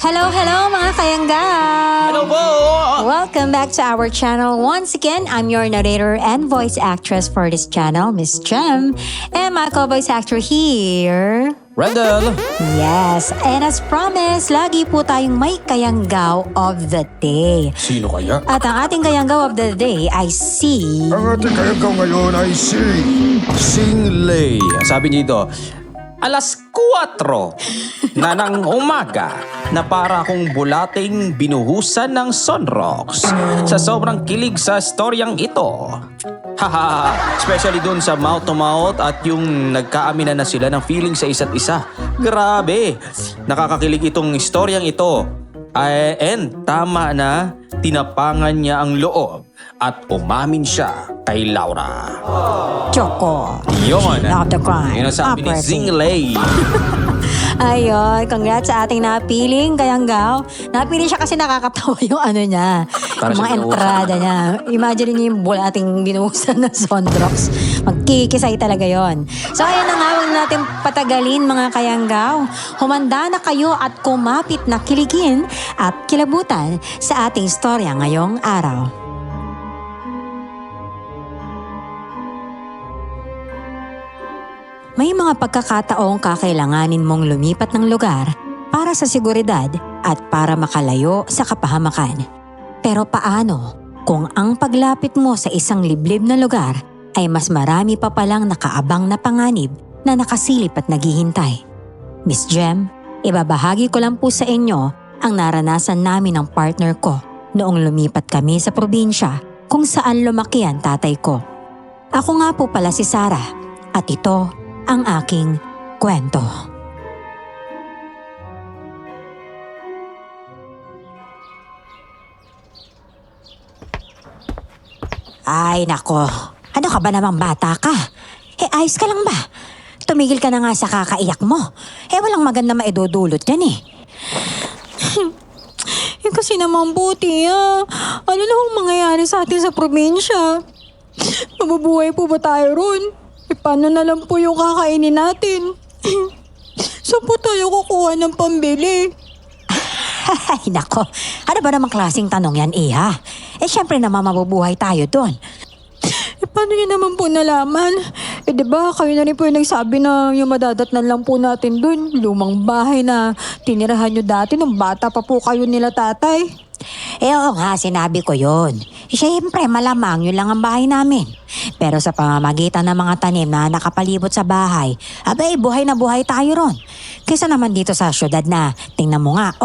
Hello, hello mga kayangga! Hello po! Welcome back to our channel. Once again, I'm your narrator and voice actress for this channel, Miss Jem. And my co-voice actor here... Randall! Yes, and as promised, lagi po tayong may kayanggaw of the day. Sino kaya? At ang ating kayanggaw of the day ay si... Ang ating kayanggaw ngayon ay si Singlay. Sabi dito, alas 4 na ng umaga na para akong bulating binuhusan ng sunrocks sa sobrang kilig sa storyang ito. Haha, especially dun sa mouth to mouth at yung nagkaaminan na sila ng feeling sa isa't isa. Grabe, nakakakilig itong storyang ito. And tama na, tinapangan niya ang loob at umamin siya kay Laura. Choco. Yun. Not the crime. Yun ang sabi ni Operative. Zinglay. Ayun, congrats sa ating napiling kayanggaw. Napili siya kasi nakakatawa yung ano niya. Para Yung mga siya entrada niya. Imagine niyo yung bulating binuhusan ng Sondrox. Magkikisay talaga yon. So ayun na nga, huwag natin patagalin mga kayanggaw. Humanda na kayo at kumapit na kiligin at kilabutan sa ating storya ngayong araw. May mga pagkakataong kakailanganin mong lumipat ng lugar para sa seguridad at para makalayo sa kapahamakan. Pero paano kung ang paglapit mo sa isang liblib na lugar ay mas marami pa palang nakaabang na panganib na nakasilip at naghihintay? Miss Jem, ibabahagi ko lang po sa inyo ang naranasan namin ng partner ko noong lumipat kami sa probinsya kung saan lumaki ang tatay ko. Ako nga po pala si Sarah at ito ang aking kwento. Ay nako, ano ka ba namang bata ka? Ayos ka lang ba? Tumigil ka na nga sa kakaiyak mo. Walang maganda maidudulot yan eh. Kasi naman buti Ano na ang mangyayari sa atin sa probinsya? Mabubuhay po ba tayo ron? Paano na lang po yung kakainin natin? Saan po tayo kukuha ng pambili? Ay, nako. Ano ba namang klaseng tanong yan, Iha? Syempre naman mabubuhay tayo doon. Paano yun naman po nalaman? Diba, kayo na rin po yung nagsabi na yung madadatnan lang po natin doon. Lumang bahay na tinirahan nyo dati nung bata pa po kayo nila tatay. Oo nga, sinabi ko yun. Siyempre, malamang yun lang ang bahay namin. Pero sa pamamagitan ng mga tanim na nakapalibot sa bahay, abay, buhay na buhay tayo ron. Kaysa naman dito sa syudad na, tingnan mo nga,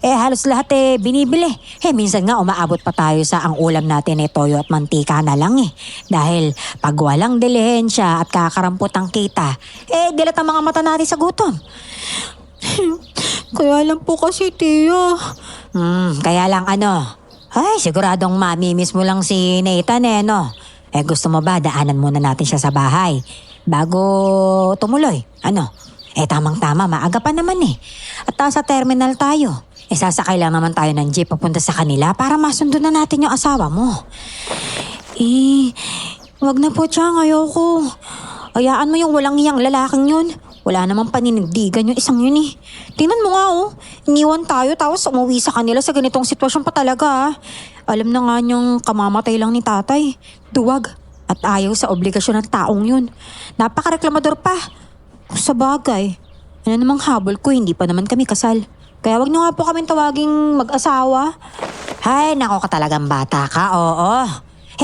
halos lahat binibili. Minsan nga umaabot pa tayo sa ang ulam natin toyo at mantika na lang Dahil pag walang dilihensya at kakarampot ang kita, dilat ang mga mata natin sa gutom. Kaya lang po kasi, Tia. Kaya lang siguradong mamimiss mo lang si Nathan no? Gusto mo ba daanan muna natin siya sa bahay bago tumuloy? Tamang-tama, maaga pa naman At sa terminal tayo. Sasakay lang naman tayo ng jeep papunta sa kanila para masundo na natin yung asawa mo. Wag na po, Chang. Ayoko. Hayaan mo yung walang iyang lalaking yun. Wala namang paninindigan yung isang yun Tingnan mo nga iniwan tayo tapos umuwi sa kanila sa ganitong sitwasyon pa talaga Alam na nga niyang kamamatay lang ni tatay. Duwag at ayaw sa obligasyon ng taong yun. Napakareklamador pa. Sa bagay, ano namang habol ko, hindi pa naman kami kasal. Kaya wag niyo nga po kaming tawaging mag-asawa. Hay, nako ka talagang bata ka, oo.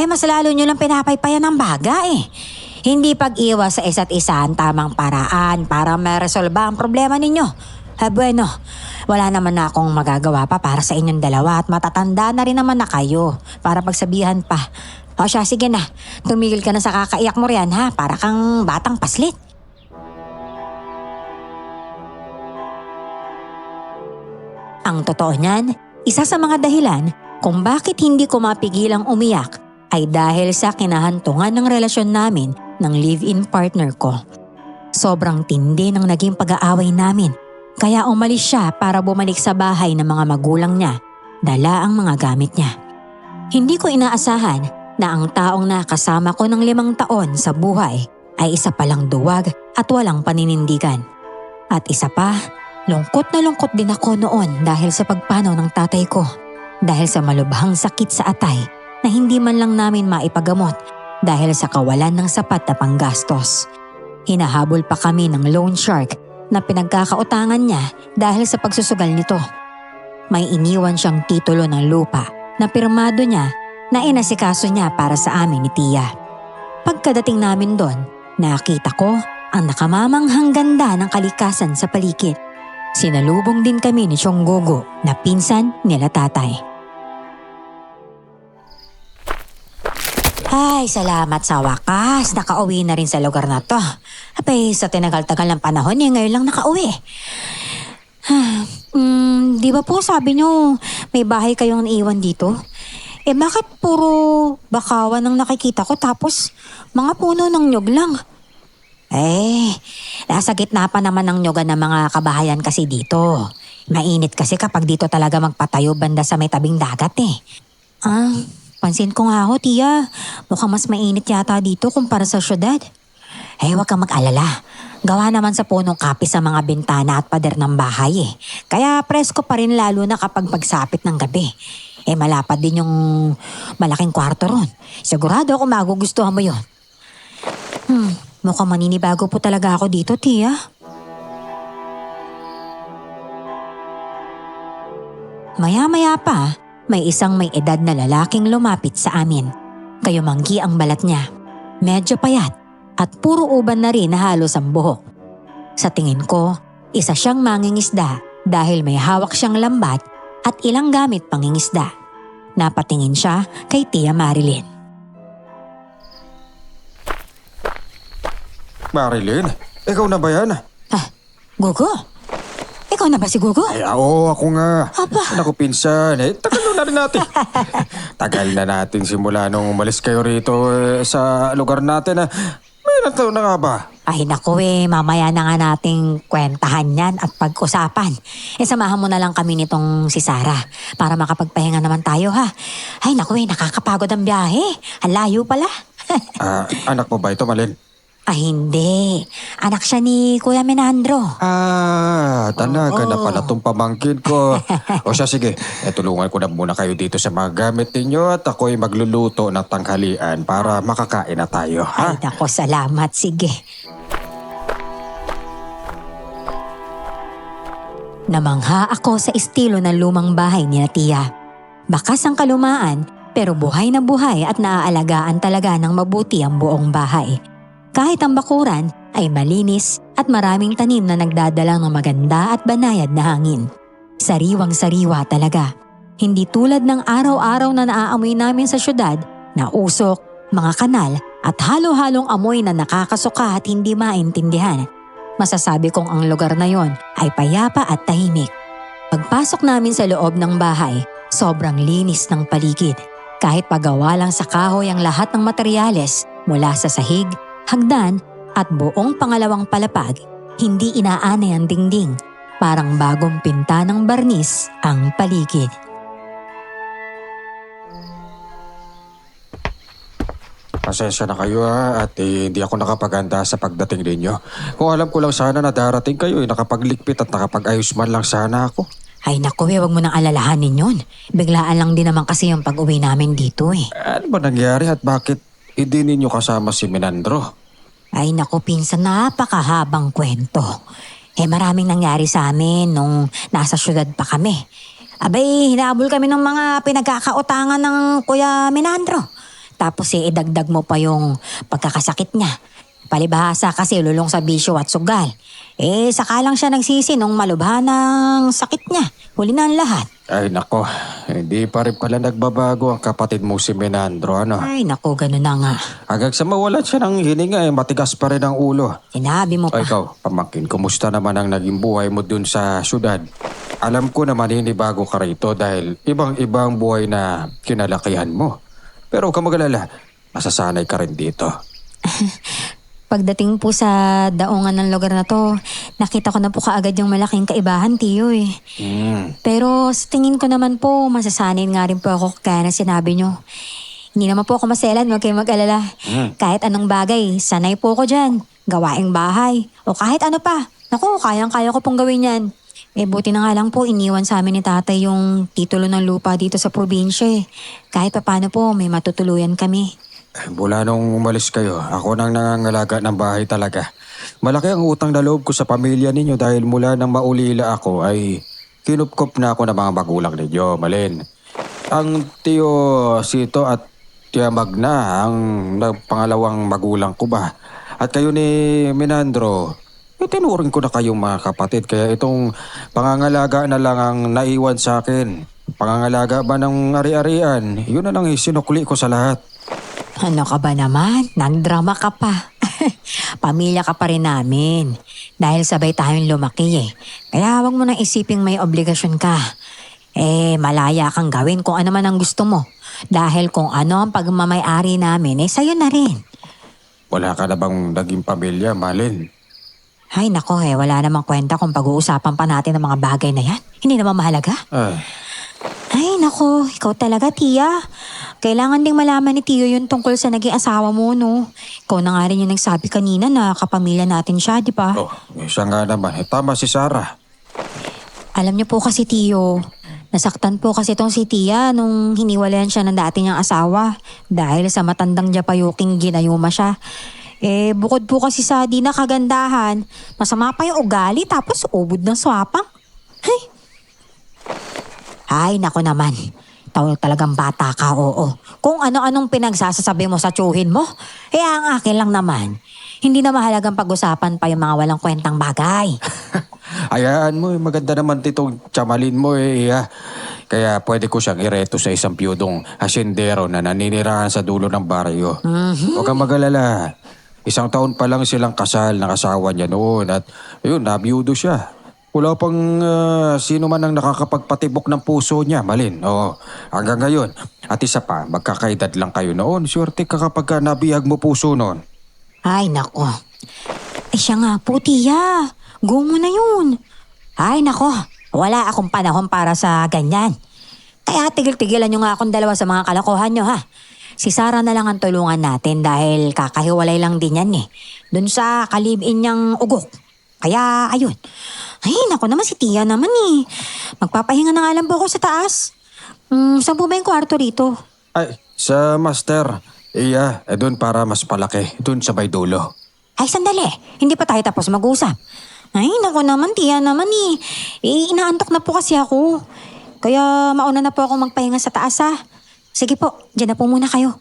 Mas lalo niyo lang pinapaypayan ng baga Hindi pag-iwas sa isa't isa ang tamang paraan para maresolba ang problema ninyo. Bueno, wala naman na akong magagawa pa para sa inyong dalawa at matatanda na rin naman na kayo para pagsabihan pa. Siya, sige na. Tumigil ka na sa kakaiyak mo riyan para kang batang paslit. Ang totoo niyan, isa sa mga dahilan kung bakit hindi ko mapigilang umiyak ay dahil sa kinahantungan ng relasyon namin ng live-in partner ko. Sobrang tindi ng naging pag-aaway namin, kaya umalis siya para bumalik sa bahay ng mga magulang niya, dala ang mga gamit niya. Hindi ko inaasahan na ang taong nakasama ko ng 5 taon sa buhay ay isa palang duwag at walang paninindigan. At isa pa, Lungkot na lungkot din ako noon dahil sa pagpanaw ng tatay ko. Dahil sa malubhang sakit sa atay na hindi man lang namin maipagamot dahil sa kawalan ng sapat na panggastos. Hinahabol pa kami ng loan shark na pinagkakautangan niya dahil sa pagsusugal nito. May iniwan siyang titulo ng lupa na pirmado niya na inasikaso niya para sa amin ni Tia. Pagkadating namin doon, nakita ko ang nakamamanghang ganda ng kalikasan sa paligid. Sinalubong din kami ni Chong Gogo na pinsan nila tatay. Ay, salamat sa wakas. Nakauwi na rin sa lugar na to. Abay, sa tinagal-tagal ng panahon ngayon lang nakauwi. Di ba po sabi nyo may bahay kayong naiwan dito? Bakit puro bakawan ang nakikita ko tapos mga puno ng nyog lang? Nasa gitna pa naman ng nyogan ng mga kabahayan kasi dito. Mainit kasi kapag dito talaga magpatayo banda sa may tabing dagat Pansin ko nga ho, Tia. Mukhang mas mainit yata dito kumpara sa syudad. Huwag kang mag-alala. Gawa naman sa punong kape sa mga bintana at pader ng bahay Kaya presko pa rin lalo na kapag pagsapit ng gabi. Malapad din yung malaking kwarto ron. Sigurado ako magugustuhan mo yun. Mukhang maninibago po talaga ako dito, Tia. Maya-maya pa, may isang may edad na lalaking lumapit sa amin. Kayumanggi ang balat niya. Medyo payat at puro uban na rin na halos ang buhok. Sa tingin ko, isa siyang mangingisda dahil may hawak siyang lambat at ilang gamit pangingisda. Napatingin siya kay Tia Marilyn. Marilyn, ikaw na ba yan? Gogo? Ikaw na ba si Gogo? Oo, ako nga. Aba. Naku, pinsan. Tagal na rin natin. Tagal na natin simula nung umalis kayo rito sa lugar natin. May ilang taon na nga ba? Ay naku mamaya na nga nating kwentahan yan at pag-usapan. Samahan mo na lang kami nitong si Sarah para makapagpahinga naman tayo ha. Ay naku nakakapagod ang biyahe. Ang layo pala. Anak mo ba ito, Malin? Hindi. Anak siya ni Kuya Menandro. Talaga na pala itong pamangkin ko. O siya, sige. Tulungan ko na muna kayo dito sa mga gamit ninyo at ako'y magluluto ng tanghalian para makakain na tayo, ha? Ay nako, salamat. Sige. Namangha ako sa estilo ng lumang bahay ni Tia. Bakas ang kalumaan pero buhay na buhay at naaalagaan talaga ng mabuti ang buong bahay. Kahit ang bakuran ay malinis at maraming tanim na nagdadala ng maganda at banayad na hangin. Sariwang-sariwa talaga. Hindi tulad ng araw-araw na naaamoy namin sa syudad na usok, mga kanal at halo-halong amoy na nakakasuka at hindi maintindihan. Masasabi kong ang lugar na yon ay payapa at tahimik. Pagpasok namin sa loob ng bahay, sobrang linis ng paligid. Kahit pagawa lang sa kahoy ang lahat ng materyales mula sa sahig, hagdan at buong pangalawang palapag, hindi inaanay ang dingding. Parang bagong pinta ng barnis ang paligid. Pasensya na kayo at hindi ako nakapaganda sa pagdating ninyo. Kung alam ko lang sana na darating kayo, nakapaglikpit at nakapag-ayos man lang sana ako. Ay naku wag mo nang alalahanin yun. Biglaan lang din naman kasi yung pag-uwi namin dito Ano ba nangyari at bakit hindi ninyo kasama si Menandro? Ay naku pinsan, napakahabang kwento. Maraming nangyari sa amin nung nasa syudad pa kami. Abay, hinabol kami ng mga pinagkakautangan ng Kuya Menandro. Tapos idagdag mo pa yung pagkakasakit niya. Palibhasa kasi lulong sa bisyo at sugal. Saka lang siya nagsisi nung malubha ng sakit niya. Huli na ang lahat. Ay nako, hindi pa rin pala nagbabago ang kapatid mo si Menandro, ano? Ay naku, ganun na nga. Hanggang sa mawalan siya ng hininga, matigas pa rin ang ulo. Sinabi mo O pa. ikaw, pamangkin, kumusta naman ang naging buhay mo dun sa syudad? Alam ko na maninibago ka rito dahil ibang-ibang buhay na kinalakihan mo. Pero huwag ka mag-alala, masasanay ka rin dito. Pagdating po sa daungan ng lugar na to, nakita ko na po kaagad yung malaking kaibahan, Tiyo Pero sa tingin ko naman po, masasanay nga rin po ako kaya na sinabi nyo. Hindi naman po ako maselan, huwag kayong mag-alala. Kahit anong bagay, sanay po ko dyan. Gawaing bahay, o kahit ano pa. Naku, kayang-kaya ko pong gawin yan. Buti na nga lang po iniwan sa amin ni tatay yung titulo ng lupa dito sa probinsya eh. Kahit paano po may matutuluyan kami. Mula nung umalis kayo, ako nang nangangalaga ng bahay talaga. Malaki ang utang na loob ko sa pamilya ninyo dahil mula nang maulila ako ay kinupkop na ako ng mga magulang ninyo, Malin. Ang Tio Sito at Tia Magna ang pangalawang magulang ko ba? At kayo ni Minandro, tinuring ko na kayong mga kapatid kaya itong pangangalaga na lang ang naiwan sa akin. Pangangalaga ba ng ari-arian, yun na lang isinukli ko sa lahat. Ano ka ba naman? Nagdrama ka pa. Pamilya ka pa rin namin. Dahil sabay tayong lumaki eh. Kaya wag mo nang isiping may obligasyon ka. Malaya kang gawin kung ano man ang gusto mo. Dahil kung ano ang pagmamayari namin, sa'yo na rin. Wala ka na bang naging pamilya, Malin? Ay nako wala namang kwenta kung pag-uusapan pa natin ang mga bagay na yan. Hindi naman mahalaga. Ay nako, ikaw talaga Tia. Kailangan ding malaman ni Tio yung tungkol sa naging asawa mo, no? Ikaw na nga rin yung nagsabi kanina na kapamilya natin siya, di ba? Siya nga naman. Tama si Sarah. Alam niyo po kasi Tio, nasaktan po kasi tong si Tia nung hiniwalayan siya ng dati niyang asawa dahil sa matandang Japayuking ginayuma siya. Bukod po kasi sa di na kagandahan, masama pa yung ugali tapos ubod ng swapang. Ay, nako naman. Talagang bata ka, oo. Kung ano-anong pinagsasasabi mo sa tsuhin mo, ang akin lang naman. Hindi na mahalagang pag-usapan pa yung mga walang kwentang bagay. Hayaan mo, maganda naman itong tsamalin mo Kaya pwede ko siyang ireto sa isang piyudong hasindero na naninirahan sa dulo ng baryo. Huwag kang mag-alala. 1 taon pa lang silang kasal ng asawa niya noon at ayun, nabiyudo siya. Wala pang sino man ang nakakapagpatibok ng puso niya, Malin. Oo, hanggang ngayon. At isa pa, magkakaedad lang kayo noon. Swerte ka kapag nabihag mo puso noon. Ay, nako. Siya nga po, Tia. Go mo na yun. Ay, nako. Wala akong panahon para sa ganyan. Kaya tigil-tigilan nyo nga akong dalawa sa mga kalokohan nyo, ha? Si Sarah na lang ang tulungan natin dahil kakahiwalay lang din yan eh. Dun sa kalibin niyang ugok. Kaya, ayun. Ay, naku naman si Tia naman eh. Magpapahinga na nga lang po ako sa taas. Saan po ba yung kwarto rito? Ay, sa master. Doon para mas palaki. Doon sa may dulo. Ay, sandali. Hindi pa tayo tapos mag-usap. Ay, naku naman, Tia naman eh. Inaantok na po kasi ako. Kaya mauna na po ako magpahinga sa taas ha. Sige po, dyan na po muna kayo.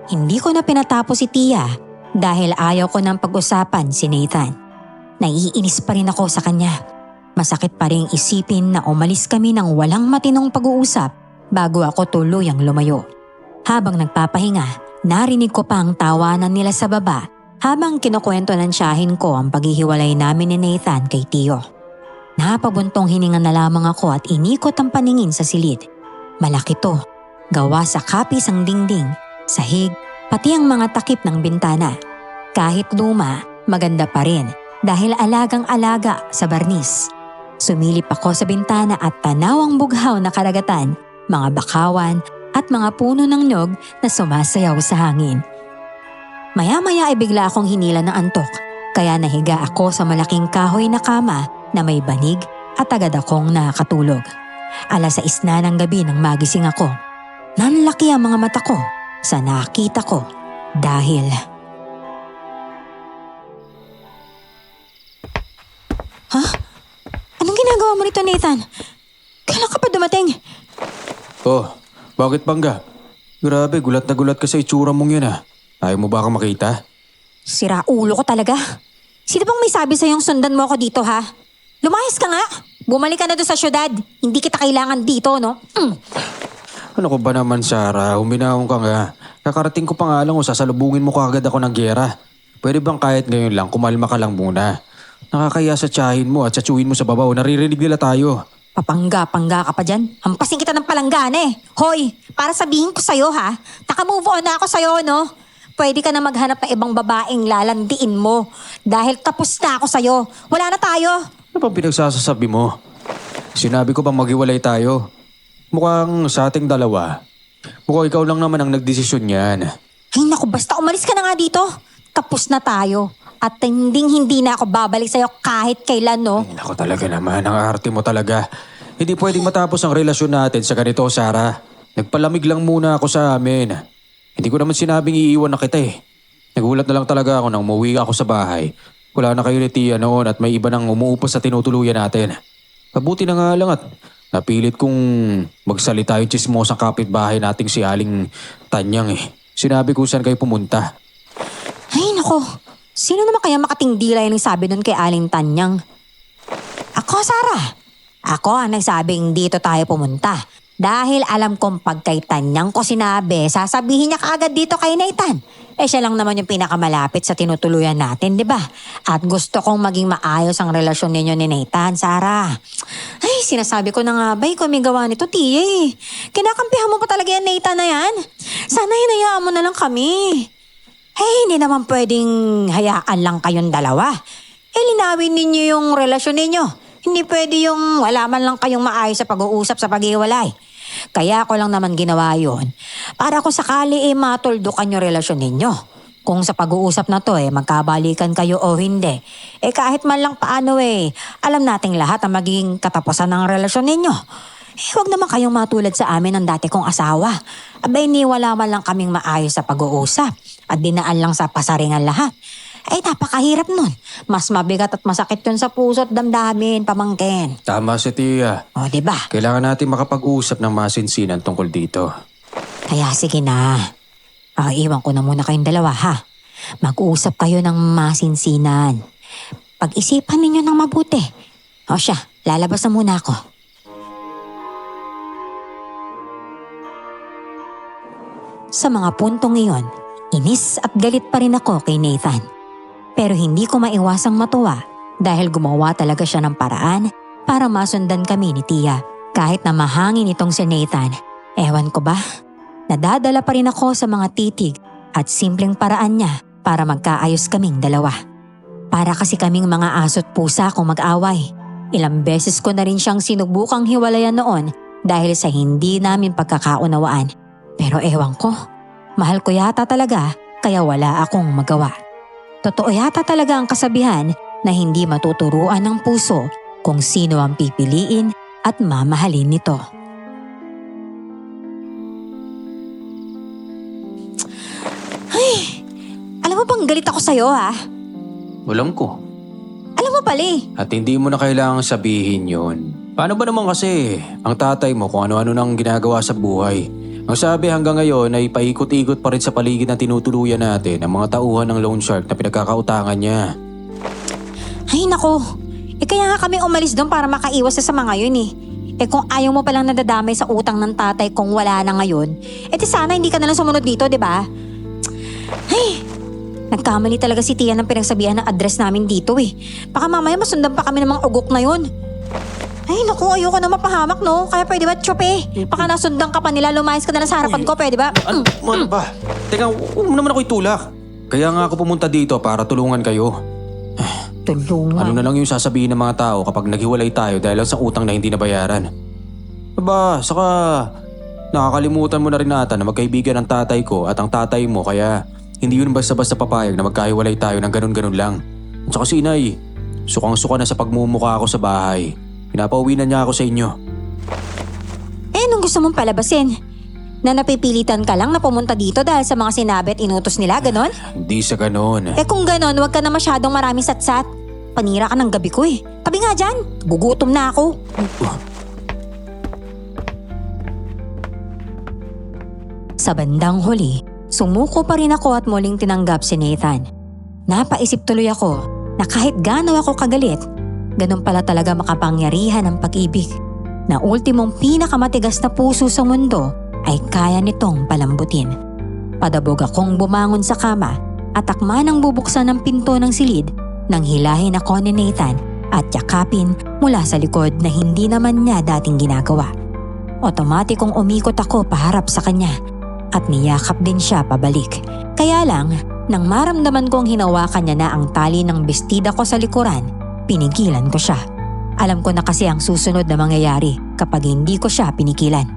Hindi ko na pinatapos si Tia dahil ayaw ko ng pag-usapan si Nathan. Naiinis pa rin ako sa kanya. Masakit pa rin isipin na umalis kami ng walang matinong pag-uusap bago ako tuluyang lumayo. Habang nagpapahinga, narinig ko pa ang tawanan nila sa baba habang kinukwento ng tiyahin ko ang paghihiwalay namin ni Nathan kay Tio. Napabuntong hininga na lamang ako at inikot ang paningin sa silid. Malaki to, gawa sa kapis ang dingding, sahig, pati ang mga takip ng bintana. Kahit luma, maganda pa rin dahil alagang-alaga sa barnis. Sumilip ako sa bintana at tanaw ang bughaw na karagatan, mga bakawan at mga puno ng nyog na sumasayaw sa hangin. Maya-maya ay bigla akong hinila ng antok, kaya nahiga ako sa malaking kahoy na kama na may banig at agad akong nakatulog. 6:00 na ng gabi nang magising ako. Nanlaki ang mga mata ko sa nakita ko dahil... Ha? Anong ginagawa mo nito, Nathan? Kailan ka pa dumating? Bakit bangga? Grabe, gulat na gulat ka sa itsura mong yun Ayaw mo ba akong makita? Sira ulo ko talaga. Sino bang may sabi sa'yong sundan mo ako dito, ha? Lumayas ka nga. Bumalik ka na doon sa syudad. Hindi kita kailangan dito, no? Ano ko ba naman, Sarah? Huminahon ka nga. Kakarating ko pa nga lang sasalubungin mo kaagad ako ng giyera. Pwede bang kahit ngayon lang, kumalma ka lang muna? Nakakaya sa tiyahin mo at sa tsuhin mo sa babaw. Naririnig nila tayo. Papangga-pangga ka pa dyan. Hampasin kita ng palanggana eh. Hoy, para sabihin ko sa'yo ha, naka-move on na ako sa'yo, no? Pwede ka na maghanap ng ibang babaeng lalandiin mo. Dahil tapos na ako sa'yo. Wala na tayo. Ano bang pinagsasasabi mo? Sinabi ko bang maghiwalay tayo? Mukhang sa ating dalawa. Mukhang ikaw lang naman ang nagdesisyon yan. Ay naku, basta umalis ka na nga dito. Tapos na tayo. At hindi na ako babalik sa'yo kahit kailan, no? Ako talaga naman, ang arte mo talaga. Hindi pwedeng matapos ang relasyon natin sa ganito, Sarah. Nagpalamig lang muna ako sa amin. Hindi ko naman sinabing iiwan na kita eh. Nagulat na lang talaga ako nang umuwi ako sa bahay. Wala na kayo ni Tia noon at may iba nang umuupos sa tinutuluyan natin. Mabuti na nga lang at napilit kong magsalita yung chismosang kapitbahay nating si Aling Tanyang eh. Sinabi ko saan kayo pumunta. Ay, nako. Sino naman kaya makatingdila yung sabi nun kay Aling Tanyang? Ako, Sarah. Ako ang nagsabing dito tayo pumunta. Dahil alam kong pag kay Tanyang ko sinabi, sasabihin niya kaagad dito kay Nathan. Siya lang naman yung pinakamalapit sa tinutuluyan natin, di ba? At gusto kong maging maayos ang relasyon ninyo ni Nathan, Sarah. Ay, sinasabi ko na nga ba, kung may gawa nito, Tia eh. Kinakampihan mo pa talaga yan, Nathan na yan? Sana hinayaan mo na lang kami. Hindi naman pwedeng hayaan lang kayong dalawa. Linawin ninyo yung relasyon ninyo. Hindi pwede yung wala man lang kayong maayos sa pag-uusap sa pag-iwalay. Kaya ako lang naman ginawa yun. Para kung sakali matuldukan yung relasyon ninyo. Kung sa pag-uusap na to magkabalikan kayo o hindi. Kahit man lang paano alam nating lahat ang magiging katapusan ng relasyon ninyo. Huwag naman kayong matulad sa amin ng dati kong asawa. Wala man lang kaming maayos sa pag-uusap. At dinaan lang sa pasaringan lahat. Napakahirap nun. Mas mabigat at masakit yun sa puso at damdamin, pamangkin. Tama si Tia. O, diba? Kailangan natin makapag-usap ng masinsinan tungkol dito. Kaya sige na. Iwan ko na muna kayong dalawa, ha? Mag-uusap kayo ng masinsinan. Pag-isipan ninyo ng mabuti. O siya, lalabas na muna ako. Sa mga puntong iyon, inis at galit pa rin ako kay Nathan. Pero hindi ko maiwasang matuwa dahil gumawa talaga siya ng paraan para masundan kami ni Tia. Kahit na mahangin itong si Nathan, ewan ko ba? Nadadala pa rin ako sa mga titig at simpleng paraan niya para magkaayos kaming dalawa. Para kasi kaming mga aso't pusa kung mag-away. Ilang beses ko na rin siyang sinubukang hiwalayan noon dahil sa hindi namin pagkakaunawaan. Pero ewan ko, mahal ko yata talaga kaya wala akong magawa. Totoo yata talaga ang kasabihan na hindi matuturuan ng puso kung sino ang pipiliin at mamahalin nito. Ay, alam mo bang galit ako sa'yo ha? Alam ko. Alam mo pala At hindi mo na kailangang sabihin yon. Paano ba naman kasi ang tatay mo kung ano-ano nang ginagawa sa buhay? Ang sabi hanggang ngayon ay paikot-ikot pa rin sa paligid na tinutuluyan natin ang mga tauhan ng loan shark na pinagkakautangan niya. Ay nako, kaya nga kami umalis doon para makaiwas sa mga yun kung ayaw mo palang nadadamay sa utang ng tatay kung wala na ngayon, di sana hindi ka na lang sumunod dito, di ba? Ay, nagkamali talaga si Tia ng pinagsabihan ng address namin dito Baka mamaya masundan pa kami ng mga ugok na yun. Ay naku, ayoko na mapahamak no. Kaya pwede ba, Chope? Baka nasundan ka pa nila, lumayas ka na lang sa harapan ko, pwede ba? Ano ba? Teka, huwag mo naman ako itulak. Kaya nga ako pumunta dito para tulungan kayo. Tulungan. Ano na lang yung sasabihin ng mga tao kapag naghiwalay tayo dahil lang sa utang na hindi nabayaran? Aba, saka nakakalimutan mo na rin ata na magkaibigan ang tatay ko at ang tatay mo kaya hindi yun basta-basta papayag na magkahiwalay tayo ng ganun-ganun lang. At saka si Inay, sukang-suka na sa pagmumukha ako sa bahay. Pinapauwi na niya ako sa inyo. Anong gusto mong palabasin? Na napipilitan ka lang na pumunta dito dahil sa mga sinabi at inutos nila, ganon? Hindi sa ganon. Kung ganon, huwag ka na masyadong maraming satsat. Panira ka ng gabi ko Tabi nga dyan, gugutom na ako. Sa bandang huli, sumuko pa rin ako at muling tinanggap si Nathan. Napaisip tuloy ako na kahit gaano ako kagalit, ganun pala talaga makapangyarihan ang pag-ibig. Na ultimong pinakamatigas na puso sa mundo ay kaya nitong palambutin. Padabog akong bumangon sa kama at akma nang bubuksan ang pinto ng silid nang hilahin ako ni Nathan at yakapin mula sa likod na hindi naman niya dating ginagawa. Otomatikong umikot ako paharap sa kanya at niyakap din siya pabalik. Kaya lang, nang maramdaman kong hinawakan niya na ang tali ng bestida ko sa likuran, pinigilan ko siya. Alam ko na kasi ang susunod na mangyayari kapag hindi ko siya pinigilan.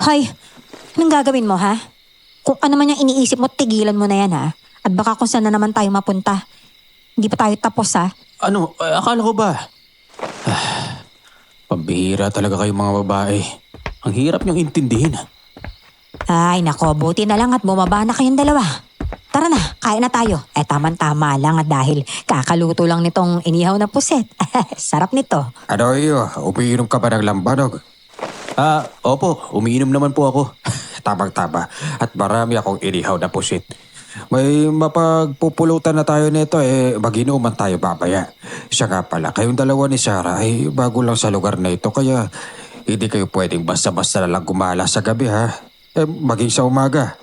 Hoy, anong gagawin mo ha? Kung ano man yung iniisip mo, tigilan mo na yan ha. At baka kung saan na naman tayo mapunta. Hindi pa tayo tapos ha. Ano? Akala ko ba? Pambihira talaga kayong mga babae. Ang hirap niyong intindihin. Ay nako, buti na lang at bumaba na kayong dalawa. Tara na, kain na tayo. Tama-tama lang at dahil kakaluto lang nitong inihaw na puset. Sarap nito. Ano iyo? Umiinom ka ba ng lambanog? Opo, umiinom naman po ako. Tamang-tama. At marami akong inihaw na pusit. May mapagpupulutan na tayo nito mag-inuman tayo babaya. Siya nga pala, kayong dalawa ni Sarah ay bago lang sa lugar na ito kaya hindi kayo pwedeng basta-basta na lang gumala sa gabi ha. Maging sa umaga.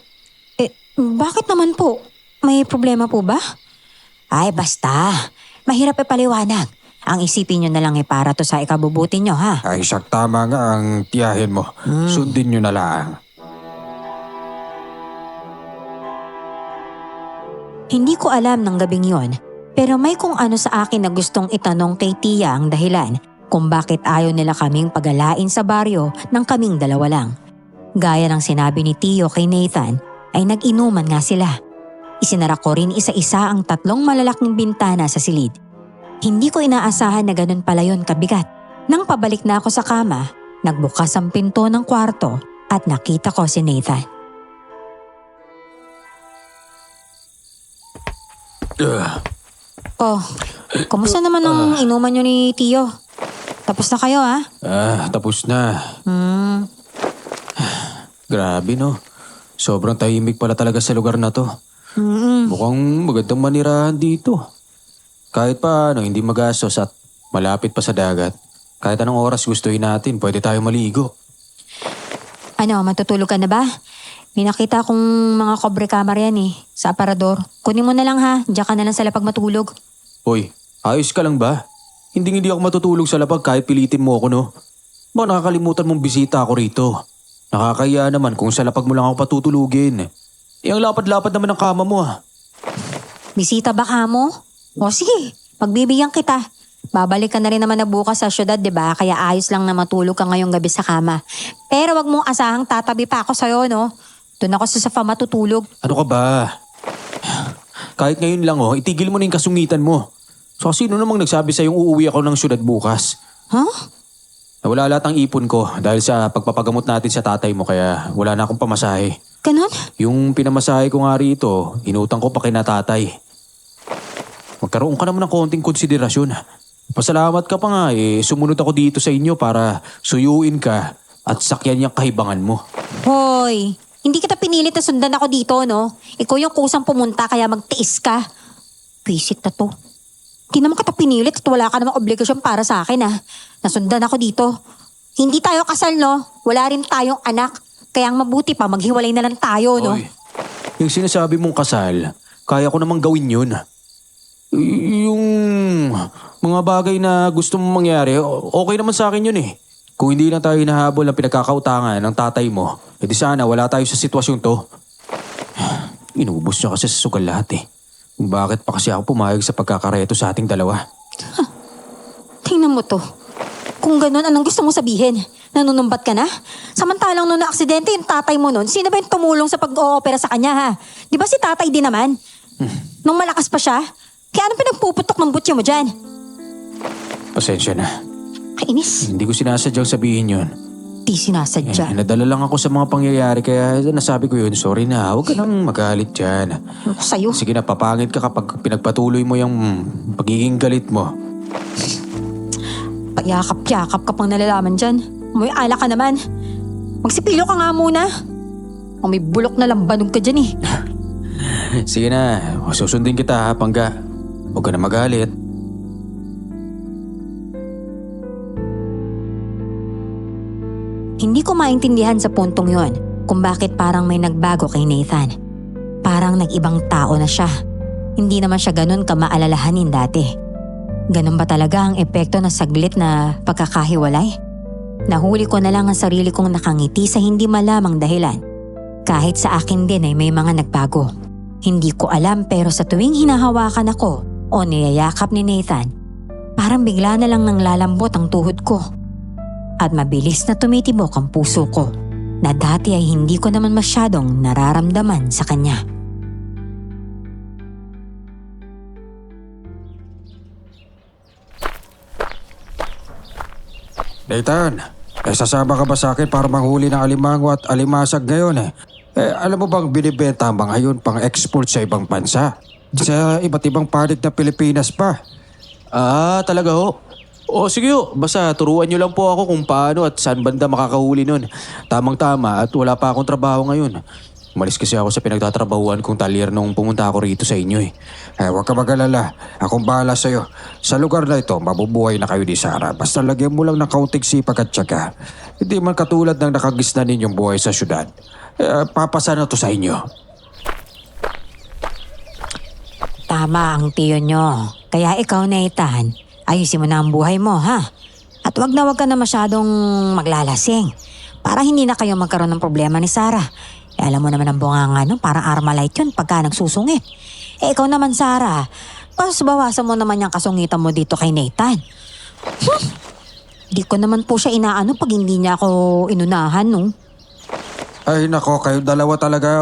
Bakit naman po? May problema po ba? Ay basta, mahirap paliwanag. Ang isipin nyo na lang para to sa ikabubuti nyo ha. Ay tama nga ang tiyahin mo. Sundin nyo na lang. Hindi ko alam ng gabing yon, pero may kung ano sa akin na gustong itanong kay Tia ang dahilan kung bakit ayaw nila kaming pagalain sa baryo ng kaming dalawa lang. Gaya ng sinabi ni Tio kay Nathan, ay nag-inuman nga sila. Isinara ko rin isa-isa ang 3 malalaking bintana sa silid. Hindi ko inaasahan na ganun pala yon kabigat. Nang pabalik na ako sa kama, nagbukas ang pinto ng kwarto at nakita ko si Nathan. Oh, kumusta naman ang inuman nyo ni Tio? Tapos na kayo ha? Tapos na. Grabe no. Sobrang tahimik pala talaga sa lugar na to. Mukhang magandang manirahan dito. Kahit pa hindi magastos at malapit pa sa dagat. Kahit anong oras gustuhin natin, pwede tayo maligo. Ano, matutulog ka na ba? May nakita akong mga kobre camera yan sa aparador. Kunin mo na lang ha, diyan ka na lang sa lapag matulog. Hoy, ayos ka lang ba? Hindi ako matutulog sa lapag kahit pilitin mo ako no. Baka nakakalimutan mong bisita ako rito. Nakakaya naman kung sa lapag mo lang ako patutulugin. Ang lapad-lapad naman ang kama mo Bisita ba ka mo? O sige, pagbibigyan kita. Babalik ka na rin naman na bukas sa syudad, diba? Kaya ayos lang na matulog ka ngayong gabi sa kama. Pero wag mong asahang tatabi pa ako sa'yo, no? Doon ako sa sofa matutulog. Ano ka ba? Kahit ngayon lang itigil mo na yung kasungitan mo. So sino namang nagsabi sa'yong uuwi ako ng syudad bukas? Nawala lahat ang ipon ko dahil sa pagpapagamot natin sa tatay mo kaya wala na akong pamasahe. Ganon? Yung pinamasahe ko nga rito, inutang ko pa kina tatay. Magkaroon ka naman ng konting konsiderasyon. Pasalamat ka pa nga sumunod ako dito sa inyo para suyuin ka at sakyan yung kahibangan mo. Hoy, hindi kita pinilit na sundan ako dito, no? Ikaw yung kusang pumunta kaya magtiis ka. Visit na to. Hindi naman kita pinilit at wala ka namang obligasyon para sa akin, Nasundan ako dito. Hindi tayo kasal, no? Wala rin tayong anak. Kaya ang mabuti pa, maghiwalay na lang tayo, no? Oy, yung sinasabi mong kasal, kaya ko namang gawin yun. Yung mga bagay na gusto mong mangyari, okay naman sa akin yun Kung hindi lang tayo hinahabol ng pinagkakautangan ng tatay mo, edi sana wala tayo sa sitwasyon to. Inubos niya kasi sa sugal lahat Bakit pa kasi ako pumayag sa pagkakareto sa ating dalawa? Tingnan mo to. Kung ganun, anong gusto mong sabihin? Nanunumbat ka na? Samantalang nung na-aksidente yung tatay mo nun, sino ba yung tumulong sa pag-oopera sa kanya ha? Di ba si tatay din naman? Nung malakas pa siya? Kaya anong pinagpuputok ng butya mo dyan? Pasensya na. Kainis. Hindi ko sinasadyang sabihin yun. Di sinasadya. Nadala lang ako sa mga pangyayari kaya nasabi ko yun. Sorry na, huwag ka nang magalit dyan. Ako sa'yo. Sige na, papangit ka kapag pinagpatuloy mo yung pagiging galit mo. Payakap-yakap ka pang nalalaman dyan. May ala ka naman. Magsipilo ka nga muna. O may bulok na lambanog ka dyan Sige na, susundin kita ha, Pangga. Huwag ka na magalit. Hindi ko maintindihan sa puntong yon kung bakit parang may nagbago kay Nathan. Parang nag-ibang tao na siya. Hindi naman siya ganun kamaalalahanin dati. Ganun ba talaga ang epekto ng saglit na pagkakahiwalay? Nahuli ko na lang ang sarili kong nakangiti sa hindi malamang dahilan. Kahit sa akin din ay may mga nagbago. Hindi ko alam pero sa tuwing hinahawakan ako o niyayakap ni Nathan, parang bigla na lang nang lalambot ang tuhod ko. At mabilis na tumitibok ang puso ko. na dati ay hindi ko naman masyadong nararamdaman sa kanya. Nathan, sasama ka ba sa akin para manghuli ng alimango at alimasag ngayon alam mo bang binibenta ang mga yun pang export sa ibang bansa? Sa iba't ibang panig ng Pilipinas pa. Ah, talaga ho? O sige ho, basta turuan niyo lang po ako kung paano at saan banda makakahuli nun. Tamang-tama at wala pa akong trabaho ngayon. Umalis kasi ako sa pinagtatrabahuan kong talyer nung pumunta ako rito sa inyo eh. Huwag ka mag-alala. Akong bahala sa'yo. Sa lugar na ito, mabubuhay na kayo ni Sarah. Basta lagyan mo lang ng kaunting sipag at tiyaga. Hindi man katulad ng nakagisna ninyong buhay sa syudad. Papasa na to sa inyo. Tama ang tiyo nyo. Kaya ikaw, Nathan, ayusin mo na ang buhay mo, ha? At wag ka na masyadong maglalasing. Para hindi na kayo magkaroon ng problema ni Sarah. Alam mo naman ang bunganga nun, parang Armalite yun pagka nagsusungit. Ikaw naman, Sarah, bawasan mo naman yung kasungitan mo dito kay Nathan. Di ko naman po siya inaano pag hindi niya ako inunahan, no? Ay nako, kayo dalawa talaga,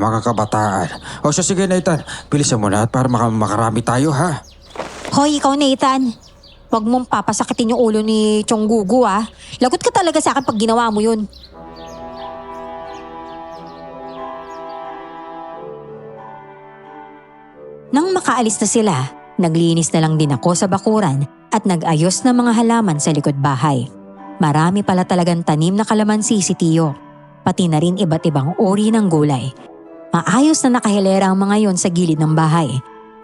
mga kabataan. O siya, sige Nathan, bilisan mo na at para makarami tayo, ha? Hoy, ikaw, Nathan. Huwag mong papasakitin yung ulo ni Chong Gugu, ha? Lagot ka talaga sa akin pag ginawa mo yun. Nang makaalis na sila, naglinis na lang din ako sa bakuran at nag-ayos ng mga halaman sa likod bahay. Marami pala talagang tanim na kalamansi si Tio, pati na rin iba't ibang uri ng gulay. Maayos na nakahilera ang mga yon sa gilid ng bahay.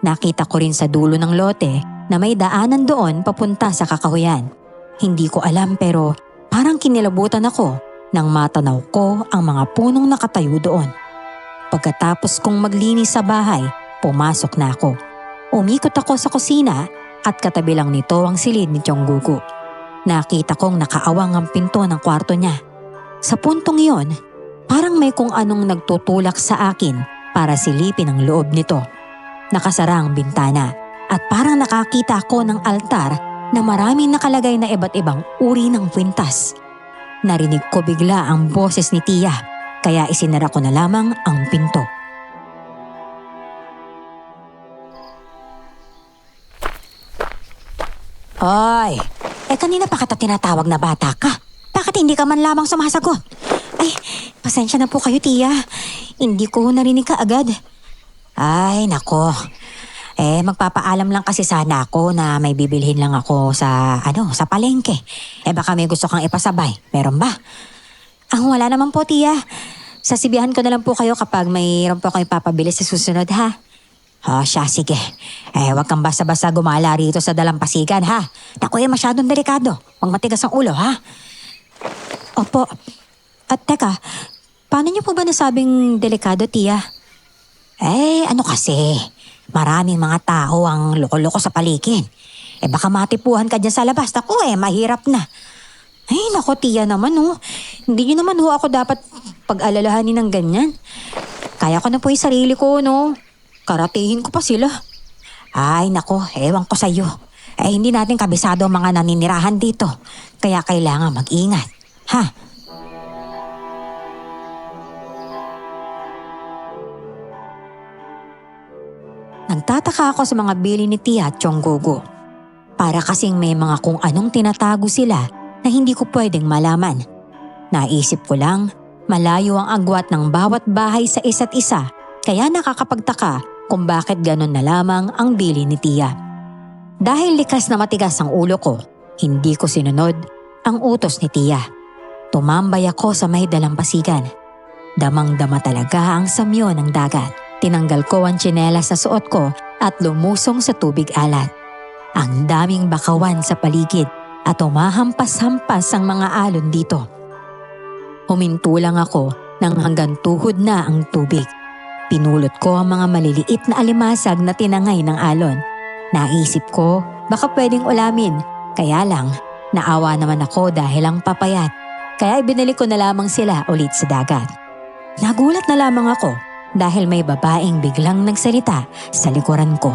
Nakita ko rin sa dulo ng lote na may daanan doon papunta sa kakahuyan. Hindi ko alam pero parang kinilabutan ako nang matanaw ko ang mga punong nakatayo doon. Pagkatapos kong maglinis sa bahay, pumasok na ako. Umikot ako sa kusina at katabi lang nito ang silid ni Chong Gugu. Nakita kong nakaawang ang pinto ng kwarto niya. Sa puntong iyon, parang may kung anong nagtutulak sa akin para silipin ang loob nito. Nakasara ang bintana at parang nakakita ako ng altar na maraming nakalagay na iba't ibang uri ng kwintas. Narinig ko bigla ang boses ni Tia, kaya isinara ko na lamang ang pinto. Hoy, kanina pa kita tinatawag na bata ka. Bakit hindi ka man lamang sumasagot? Ay, pasensya na po kayo, Tia. Hindi ko narinig ka agad. Ay, nako. Magpapaalam lang kasi sana ako na may bibilhin lang ako sa palengke. Baka may gusto kang ipasabay. Meron ba? Wala naman po, Tia. Sasibihan ko na lang po kayo kapag mayroon po kayo ipapabili sa susunod, ha? Siya, sige. Huwag kang basta-basta gumala rito sa dalampasigan, ha? Naku, masyadong delikado. Huwag matigas ang ulo, ha? Opo. At teka, paano niyo po ba nasabing delikado, Tia? Ano kasi? Maraming mga tao ang loko-loko sa paligid. Baka matipuhan ka dyan sa labas. Naku, mahirap na. Ay, naku, Tia naman, Hindi niyo naman ako dapat pag-alalahanin ng ganyan. Kaya ko na po yung sarili ko, Karatihin ko pa sila. Ay, naku, ewan ko sa'yo. Hindi natin kabisado ang mga naninirahan dito. Kaya kailangan mag-ingat. Ha? Nagtataka ako sa mga bili ni Tia at Chong Gugu. Para kasing may mga kung anong tinatago sila na hindi ko pwedeng malaman. Naisip ko lang, malayo ang agwat ng bawat bahay sa isa't isa, kaya nakakapagtaka kung bakit ganon na lamang ang bili ni Tia. Dahil likas na matigas ang ulo ko, hindi ko sinunod ang utos ni Tia. Tumambay ako sa may dalampasigan. Damang-dama talaga ang samyo ng dagat. Tinanggal ko ang tsinelas na suot ko at lumusong sa tubig alat. Ang daming bakawan sa paligid at umahampas-hampas ang mga alon dito. Huminto lang ako nang hanggang tuhod na ang tubig. Pinulot ko ang mga maliliit na alimasag na tinangay ng alon. Naisip ko, baka pwedeng ulamin. Kaya lang, naawa naman ako dahil ang papayat. Kaya ibinalik ko na lamang sila ulit sa dagat. Nagulat na lamang ako dahil may babaeng biglang nagsalita sa likuran ko.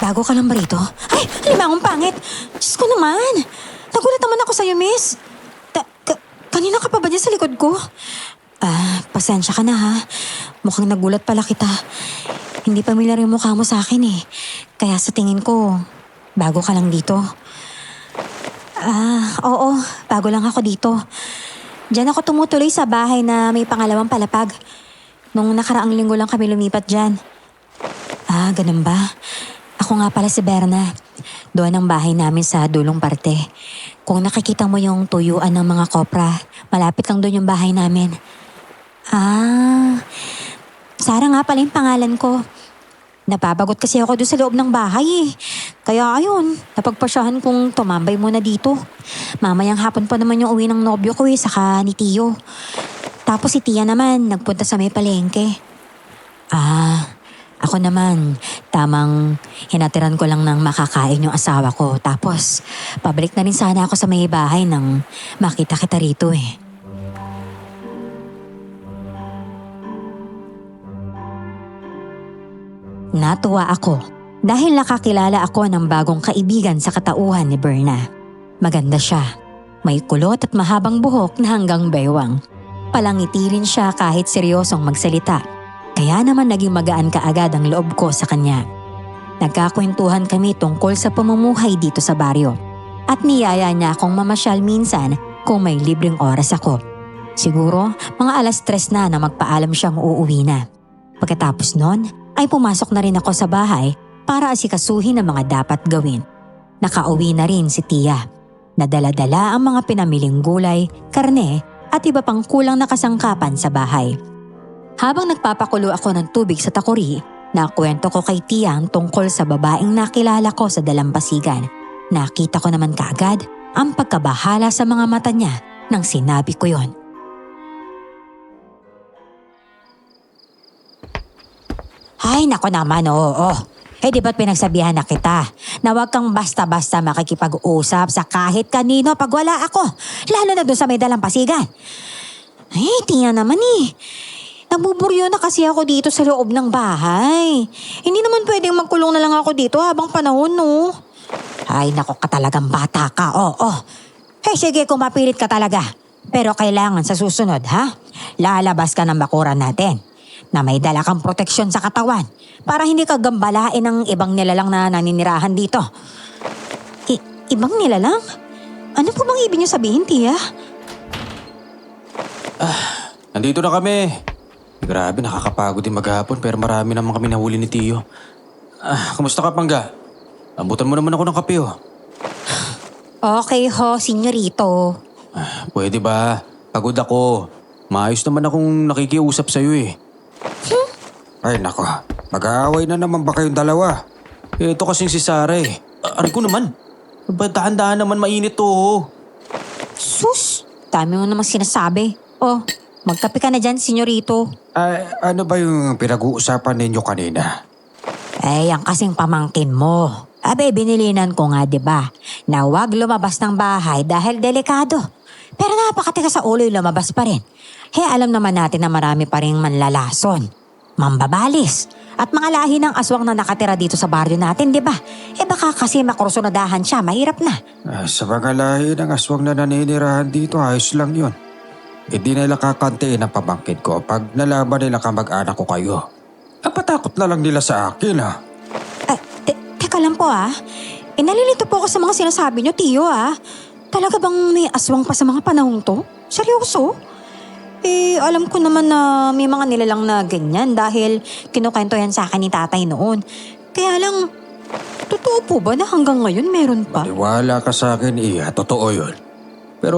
Bago ka lang ba rito? Ay, limangong pangit! Diyos ko naman! Nagulat naman ako sa'yo, miss. Kanina ka pa ba dyan sa likod ko? Pasensya ka na ha. Mukhang nagulat pala kita. Hindi pamilyar yung mukha mo sa akin eh. Kaya sa tingin ko, bago ka lang dito. Oo, bago lang ako dito. Diyan ako tumutuloy sa bahay na may pangalawang palapag. Nung nakaraang linggo lang kami lumipat dyan. Ganun ba? Ako nga pala si Berna. Doon ang bahay namin sa dulong parte. Kung nakikita mo yung tuyuan ng mga kopra, malapit lang doon yung bahay namin. Sara nga pala yung pangalan ko. Napapagot kasi ako doon sa loob ng bahay eh. Kaya ayun, napagpasyahan kong tumambay muna dito. Mamayang hapon pa naman yung uwi ng nobyo ko saka ni Tio. Tapos si Tia naman, nagpunta sa may palengke. Ako naman, tamang hinatiran ko lang ng makakain yung asawa ko. Tapos, pabalik na rin sana ako sa may bahay nang makita kita rito eh. Natuwa ako dahil nakakilala ako ng bagong kaibigan sa katauhan ni Berna. Maganda siya. May kulot at mahabang buhok na hanggang baywang. Palangiti rin siya kahit seryosong magsalita. Kaya naman naging magaan kaagad ang loob ko sa kanya. Nagkakwentuhan kami tungkol sa pamumuhay dito sa baryo. At niyaya niya akong mamasyal minsan kung may libreng oras ako. Siguro mga 3:00 na magpaalam siyang uuwi na. Pagkatapos nun, ay pumasok na rin ako sa bahay para asikasuhin ang mga dapat gawin. Nakauwi na rin si Tia. Nadala-dala ang mga pinamiling gulay, karne at iba pang kulang na kasangkapan sa bahay. Habang nagpapakulo ako ng tubig sa takuri, nakwento ko kay Tia ang tungkol sa babaeng nakilala ko sa dalampasigan. Nakita ko naman kaagad ang pagkabahala sa mga mata niya nang sinabi ko yon. Ay, nako naman, oo. Di ba't pinagsabihan na kita na huwag kang basta-basta makikipag-usap sa kahit kanino pag wala ako, lalo na doon sa may dalampasigan. Ay, Tia naman eh. Nabuburyo na kasi ako dito sa loob ng bahay. Hindi naman pwedeng magkulong na lang ako dito habang panahon, no? Ay, nako ka talagang bata ka, oo. Sige, kung mapilit ka talaga. Pero kailangan sa susunod, ha? Lalabas ka ng bakuran natin na may dala kang proteksyon sa katawan para hindi ka gambalain ng ibang nilalang na naninirahan dito. Ibang nilalang? Ano po bang ibig niyo sabihin, Tia? Nandito na kami. Grabe, nakakapagod din maghapon pero marami naman kami nahuli ni Tio. Kumusta ka, Pangga? Abutan mo naman ako ng kape, oh. Okay ho, senyorito. Pwede ba? Pagod ako. Maayos naman akong nakikiusap sa'yo eh. Ay nako, mag-aaway na naman ba kayong dalawa? Ito kasing si Sara eh. Aray ko naman. Dahan-dahan naman mainit to, oh. Sus, dami mo namang sinasabi. Magkape ka na dyan, senyorito. Ano ba yung pinag-uusapan ninyo kanina? Yan kasing pamangkin mo. Binilinan ko nga, diba, na huwag lumabas ng bahay dahil delikado. Pero napakatigas sa ulo yung lumabas pa rin. Alam naman natin na marami pa rin manlalason, mambabalis, at mga lahi ng aswang na nakatira dito sa baryo natin, diba? Baka kasi makursunadahan siya, mahirap na. Sa mga lahi ng aswang na naninirahan dito, ayos lang yun. Hindi nila kakantiin ang pamangkin ko pag nalaman nila kamag-anak ko kayo. Napatakot na lang nila sa akin, ha? Teka lang po, nalilito po ako sa mga sinasabi niyo, Tio, Talaga bang may aswang pa sa mga panahong to? Seryoso? Alam ko naman na may mga nilalang na ganyan dahil kinukwento yan sa akin ni tatay noon. Kaya lang, totoo po ba na hanggang ngayon meron pa? Maniwala ka sa akin, totoo yun. Pero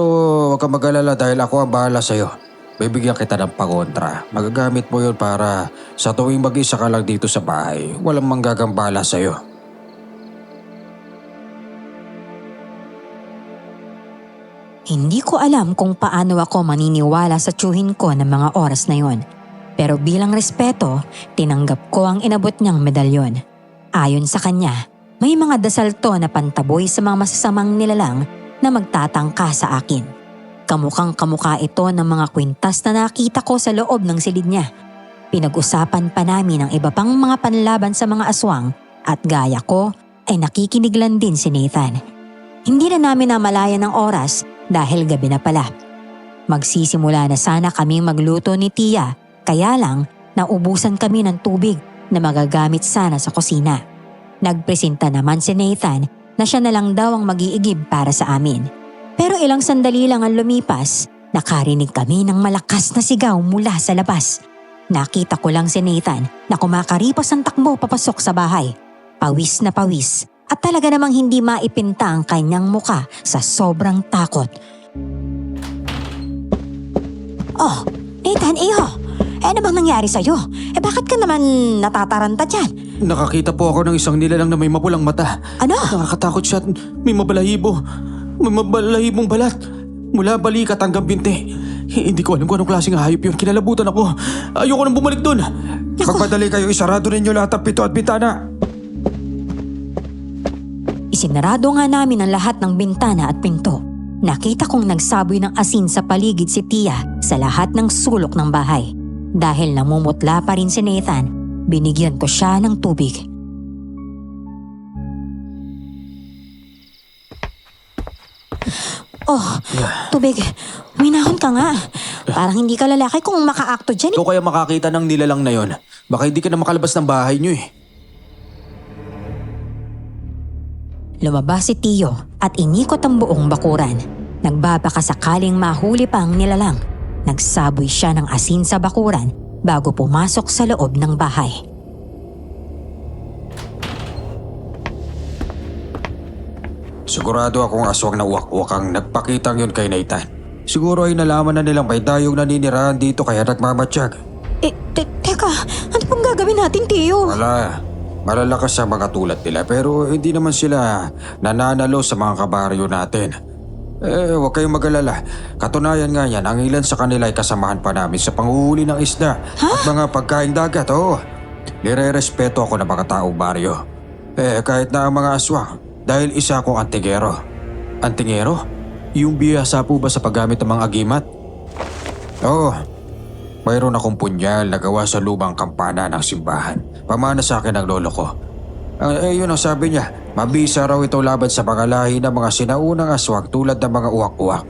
huwag kang mag-alala dahil ako ang bahala sa'yo. Bibigyan kita ng pangontra. Magagamit mo yun para sa tuwing mag-isa ka lang dito sa bahay, walang manggagambala sa'yo. Hindi ko alam kung paano ako maniniwala sa tiyuhin ko ng mga oras na yon. Pero bilang respeto, tinanggap ko ang inabot niyang medalyon. Ayon sa kanya, may mga dasal to na pantaboy sa mga masasamang nilalang na magtatangka sa akin. Kamukhang kamukha ito ng mga kwintas na nakita ko sa loob ng silid niya. Pinag-usapan pa namin ang iba pang mga panlaban sa mga aswang at gaya ko ay nakikinig lang din si Nathan. Hindi na namin namalayan ng oras dahil gabi na pala. Magsisimula na sana kaming magluto ni Tia, kaya lang naubusan kami ng tubig na magagamit sana sa kusina. Nagpresenta naman si Nathan na siya na lang daw ang mag-iigib para sa amin. Pero ilang sandali lang ang lumipas, nakarinig kami ng malakas na sigaw mula sa labas. Nakita ko lang si Nathan na kumakaripos ang takbo papasok sa bahay. Pawis na pawis at talaga namang hindi maipinta ang kanyang muka sa sobrang takot. Oh, Nathan, iho! Ano bang nangyari sa'yo? Bakit ka naman natataranta dyan? Nakakita po ako ng isang nilalang na may mapulang mata. Ano? Nakakatakot siya at may mabalahibo. May mabalahibong balat. Mula balikat hanggang binti. Hindi ko alam kung anong klaseng hayop yun. Kinalabutan ako. Ayoko nang bumalik dun. Pagpadali kayo, isarado ninyo lahat ang pito at bitana. Isinarado nga namin ang lahat ng bintana at pinto. Nakita kong nagsaboy ng asin sa paligid si Tia sa lahat ng sulok ng bahay. Dahil namumutla pa rin si Nathan, binigyan ko siya ng tubig. Oh, tubig. Minahon ka nga. Parang hindi ka lalaki kung makaakto dyan. Ito kaya makakita ng nilalang na yon. Baka hindi ka na makalabas ng bahay niyo eh. Lumabas si Tio at inikot ang buong bakuran. Nagbabaka sakaling mahuli pa ang nilalang. Nagsaboy siya ng asin sa bakuran bago pumasok sa loob ng bahay. Sigurado akong aswang na uwak-uwak ang nagpakitang yun kay Nathan. Siguro ay nalaman na nilang may dayong naninirahan dito kaya nagmamatsyag. Teka, ano pang gagawin natin, Tio? Wala. Malalakas sa mga tulad nila pero hindi naman sila nananalo sa mga kabaryo natin. Huwag kayong mag-alala. Katunayan nga yan, ang ilan sa kanila ay kasamahan pa namin sa panghuhuli ng isda at mga pagkain dagat. Oo, nire-respeto ako ng mga taong baryo. Kahit na ang mga aswang, dahil isa akong antingero. Antingero? Yung biyasa po ba sa paggamit ng mga agimat? Oo, mayroon akong punyal na gawa sa lumang kampana ng simbahan. Pamana sa akin ng lolo ko. Yun ang sabi niya, mabisa raw ito laban sa mga lahi ng mga sinaunang aswang tulad ng mga uwak-uwak.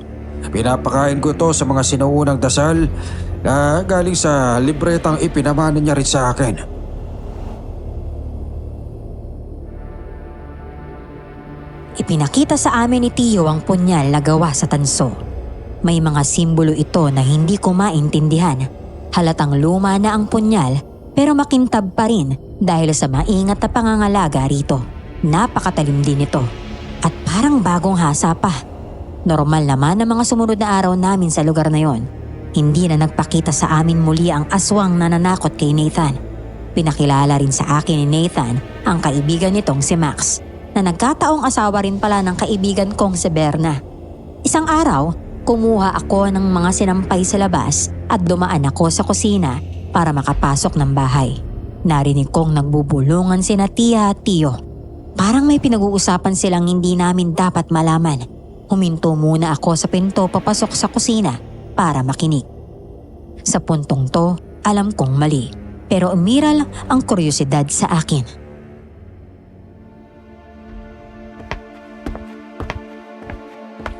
Pinapakain ko ito sa mga sinaunang dasal na galing sa libretang ipinamana niya rin sa akin. Ipinakita sa amin ni Tio ang punyal na gawa sa tanso. May mga simbolo ito na hindi ko maintindihan. Halatang luma na ang punyal pero makintab pa rin dahil sa maingat na pangangalaga rito. Napakatalim din ito at parang bagong hasa pa. Normal naman ang mga sumunod na araw namin sa lugar na yon. Hindi na nagpakita sa amin muli ang aswang na nanakot kay Nathan. Pinakilala rin sa akin ni Nathan ang kaibigan nitong si Max na nagkataong asawa rin pala ng kaibigan kong si Berna. Isang araw, kumuha ako ng mga sinampay sa labas at dumaan ako sa kusina para makapasok ng bahay. Narinig kong nagbubulungan sina Tia at Tio. Parang may pinag-uusapan silang hindi namin dapat malaman. Huminto muna ako sa pinto papasok sa kusina para makinig. Sa puntong to, alam kong mali, pero umiral ang kuryosidad sa akin.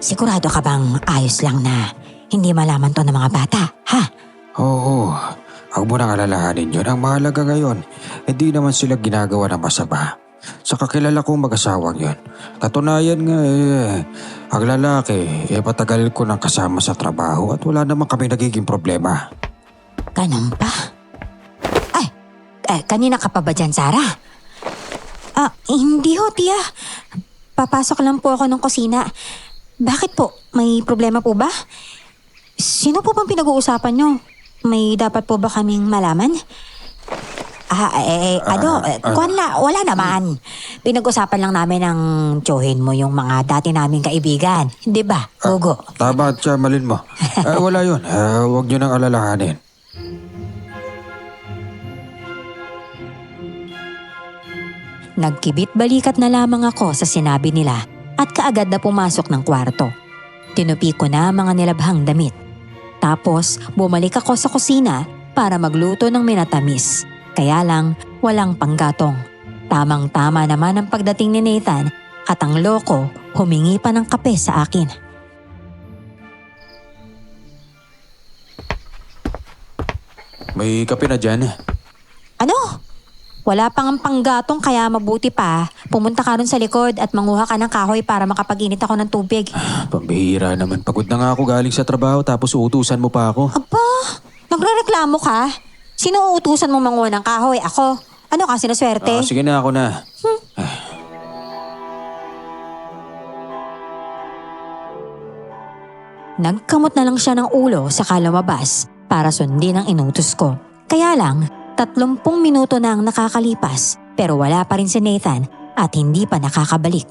Sigurado ka bang ayos lang na hindi malaman to ng mga bata, ha? Oo, huwag mo nang alalahanin yun. Ang mahalaga ngayon, hindi naman sila ginagawa ng masama. Sa kakilala kong mag-asawang yun. Katunayan nga ang lalaki, patagal ko nang kasama sa trabaho at wala naman kami nagiging problema. Ganun ba? Ay, kanina ka pa ba dyan, Sarah? Hindi ho, Tia. Papasok lang po ako ng kusina. Bakit po? May problema po ba? Sino po bang pinag-uusapan nyo? May dapat po ba kaming malaman? Wala naman. Pinag-usapan lang namin ang tiyuhin mo yung mga dati naming kaibigan. Di ba, Hugo? Tama at malin mo. Wala yun. Huwag nyo nang alalahanin. Nagkibit balikat na lamang ako sa sinabi nila at kaagad na pumasok ng kwarto. Tinupi ko na mga nilabhang damit. Tapos bumalik ako sa kusina para magluto ng minatamis. Kaya lang walang panggatong. Tamang-tama naman ang pagdating ni Nathan at ang loko humingi pa ng kape sa akin. May kape na dyan. Ano? Wala pang ang panggatong kaya mabuti pa. Pumunta ka ron sa likod at manguha ka ng kahoy para makapag-init ako ng tubig. Pambihira naman. Pagod na nga ako galing sa trabaho tapos uutusan mo pa ako. Aba, nagrereklamo ka? Sino uutusan mo manguha ng kahoy? Ako? Ano ka, sinuswerte? Sige na, ako na. Nagkamot na lang siya ng ulo saka lumabas para sundin ang inutos ko. Kaya lang, 30 minuto na ang nakakalipas pero wala pa rin si Nathan at hindi pa nakakabalik.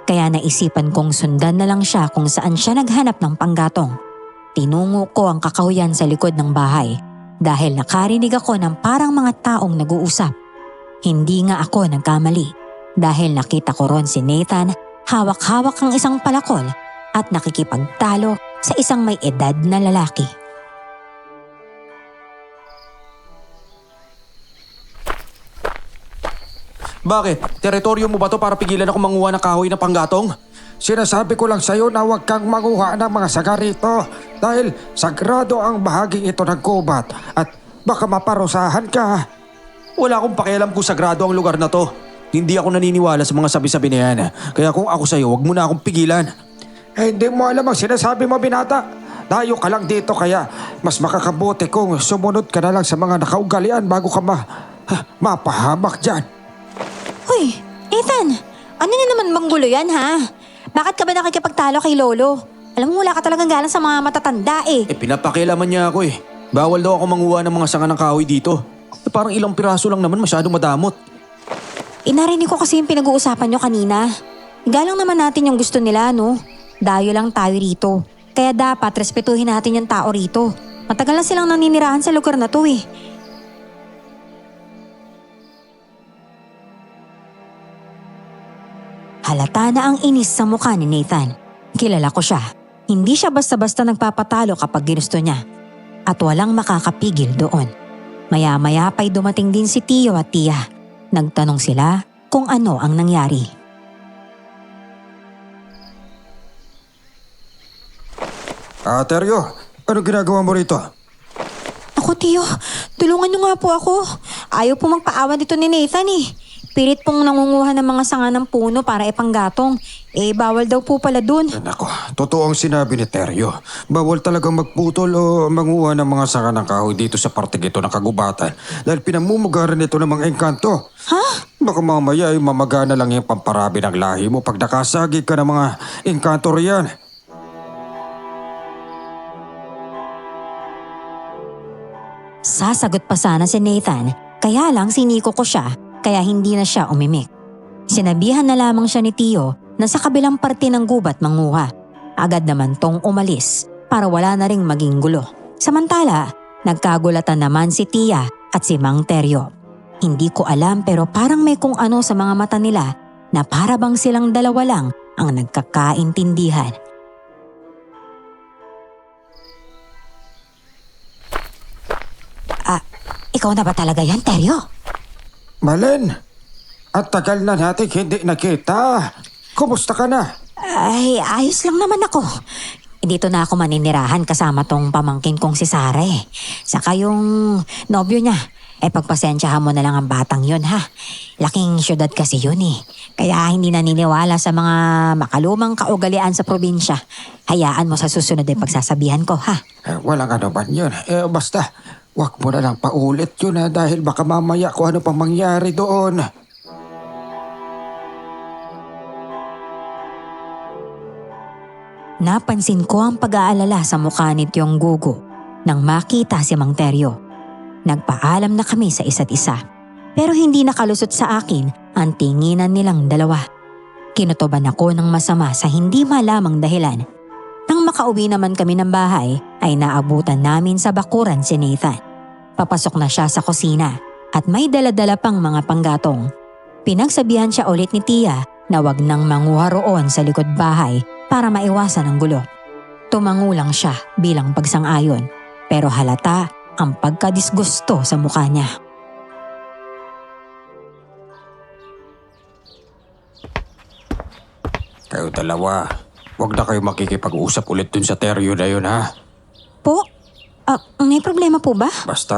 Kaya naisipan kong sundan na lang siya kung saan siya naghanap ng panggatong. Tinungo ko ang kakahuyan sa likod ng bahay dahil nakarinig ako ng parang mga taong nag-uusap. Hindi nga ako nagkamali dahil nakita ko ron si Nathan hawak-hawak ang isang palakol at nakikipagtalo sa isang may edad na lalaki. Bakit? Teritoryo mo ba to para pigilan ako manguha ng kahoy na panggatong? Sinasabi ko lang sa'yo na huwag kang manguha ng mga saga rito dahil sagrado ang bahaging ito ng gubat at baka maparusahan ka. Wala akong pakialam kung sagrado ang lugar na to. Hindi ako naniniwala sa mga sabi-sabi na yan. Kaya kung ako sa'yo, huwag mo na akong pigilan. Hindi mo alam ang sinasabi mo, binata. Dayo ka lang dito kaya mas makakabuti kung sumunod ka na lang sa mga nakaugalian bago ka mapahamak dyan. Hoy, Nathan! Ano na naman bang gulo yan, ha? Bakit ka ba nakikipagtalo kay Lolo? Alam mo, wala ka talagang galang sa mga matatanda eh. Pinapakialaman niya ako eh. Bawal daw ako manguha ng mga sanga ng kahoy dito. Parang ilang piraso lang naman, masyadong madamot. Narinig ko kasi yung pinag-uusapan nyo kanina. Galang naman natin yung gusto nila, no? Dayo lang tayo rito. Kaya dapat respetuhin natin yung tao rito. Matagal na silang naninirahan sa lugar na to eh. Halata na ang inis sa mukha ni Nathan. Kilala ko siya. Hindi siya basta-basta nagpapatalo kapag ginusto niya. At walang makakapigil doon. Maya-maya pa'y dumating din si Tio at Tia. Nagtanong sila kung ano ang nangyari. Teryo, ano ginagawa mo rito? Ako, Tio, tulungan niyo nga po ako. Ayaw po magpaawa dito ni Nathan eh. Pilit pong nangunguha ng mga sanga ng puno para ipanggatong. Bawal daw po pala dun. Nako, totoo ang sinabi ni Teryo. Bawal talagang magputol o manguha ng mga sanga ng kahoy dito sa parting ito ng kagubatan dahil pinamumugaran ito ng mga engkanto. Ha? Baka mamaya ay mamagana lang yung pamparabi ng lahi mo pag nakasagig ka ng mga engkanto riyan. Sasagot pa sana si Nathan, kaya lang siniko ko siya, kaya hindi na siya umimik. Sinabihan na lamang siya ni Tio na sa kabilang parte ng gubat manguha. Agad naman tong umalis para wala na ring maging gulo. Samantala, nagkagulatan naman si Tia at si Mang Teryo. Hindi ko alam pero parang may kung ano sa mga mata nila na para bang silang dalawa lang ang nagkakaintindihan. Ikaw na ba talaga yan, Teryo? Malen, at tagal na natin hindi nakita. Kumusta ka na? Ay, ayos lang naman ako. Dito na ako maninirahan kasama tong pamangkin kong si Sara eh. Saka yung nobyo niya. Pagpasensyahan mo na lang ang batang yun ha. Laking syudad kasi yun eh. Kaya hindi naniniwala sa mga makalumang kaugalian sa probinsya. Hayaan mo sa susunod ay pagsasabihan ko ha. Walang ano ba yun. Basta, wag mo na lang paulit yun dahil baka mamaya kung ano pang mangyari doon. Napansin ko ang pag-aalala sa mukha ni Tiyong Gugo nang makita si Mang Teryo. Nagpaalam na kami sa isa't isa. Pero hindi nakalusot sa akin ang tinginan nilang dalawa. Kinutuban ako ng masama sa hindi malamang dahilan. Nang makauwi naman kami ng bahay ay naabutan namin sa bakuran si Nathan. Papasok na siya sa kusina at may dala-dala pang mga panggatong. Pinagsabihan siya ulit ni Tia na wag nang manguha roon sa likod bahay para maiwasan ang gulo. Tumangulang siya bilang pagsang-ayon pero halata ang pagkadisgusto sa mukha niya. Kayo dalawa, huwag na kayo makikipag-usap ulit dun sa teryo na yun ha. Po? May problema po ba? Basta,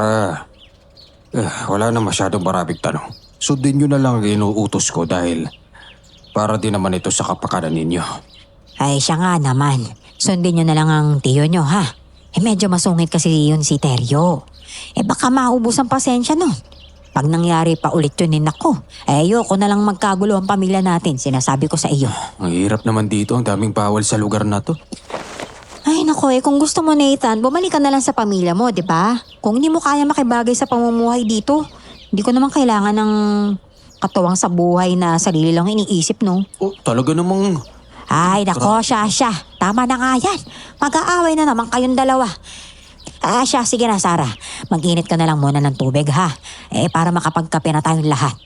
wala na masyadong maraming tanong. Sundin nyo na lang ang inuutos ko dahil para din naman ito sa kapakanan ninyo. Ay siya nga naman. Sundin nyo na lang ang tiyo nyo ha. Medyo masungit kasi yun si Teryo. Baka maubos ang pasensya no. Pag nangyari pa ulit yun nako. Ayoko na lang magkagulo ang pamilya natin. Sinasabi ko sa iyo. Ang hirap naman dito, ang daming bawal sa lugar na to. Ay nako kung gusto mo Nathan, bumalik ka na lang sa pamilya mo, di ba? Kung hindi mo kaya makibagay sa pamumuhay dito, hindi ko naman kailangan ng katuwang sa buhay na sarili lang iniisip no. Oh, talaga namang... Ay, nako, siya. Tama na nga yan. Mag-aaway na naman kayong dalawa. Siya, sige na, Sarah. Mag-init ka na lang muna ng tubig, ha? Para makapagkape na tayong lahat.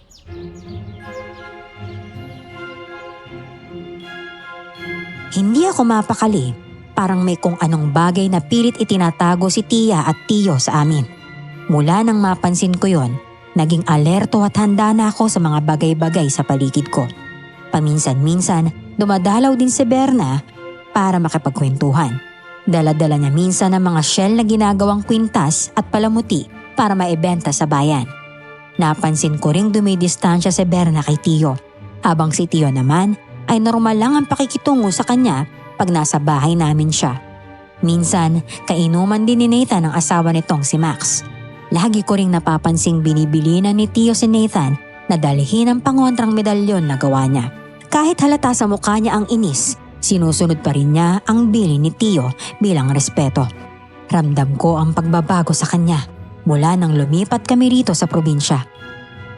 Hindi ako mapakali. Parang may kung anong bagay na pilit itinatago si Tia at Tiyo sa amin. Mula nang mapansin ko yon, naging alerto at handa na ako sa mga bagay-bagay sa paligid ko. Paminsan-minsan, dumadalaw din si Berna para makipagkwentuhan. Dala-dala niya minsan ang mga shell na ginagawang kwintas at palamuti para maibenta sa bayan. Napansin ko ring dumidistansya si Berna kay Tiyo, habang si Tiyo naman ay normal lang ang pakikitungo sa kanya pag nasa bahay namin siya. Minsan, kainuman din ni Nathan ang asawa nitong si Max. Lagi ko ring napapansing binibilinan ni Tiyo si Nathan na dalhin ang pangontrang medalyon na gawa niya. Kahit halata sa mukha niya ang inis, sinusunod pa rin niya ang bili ni Tiyo bilang respeto. Ramdam ko ang pagbabago sa kanya mula nang lumipat kami rito sa probinsya.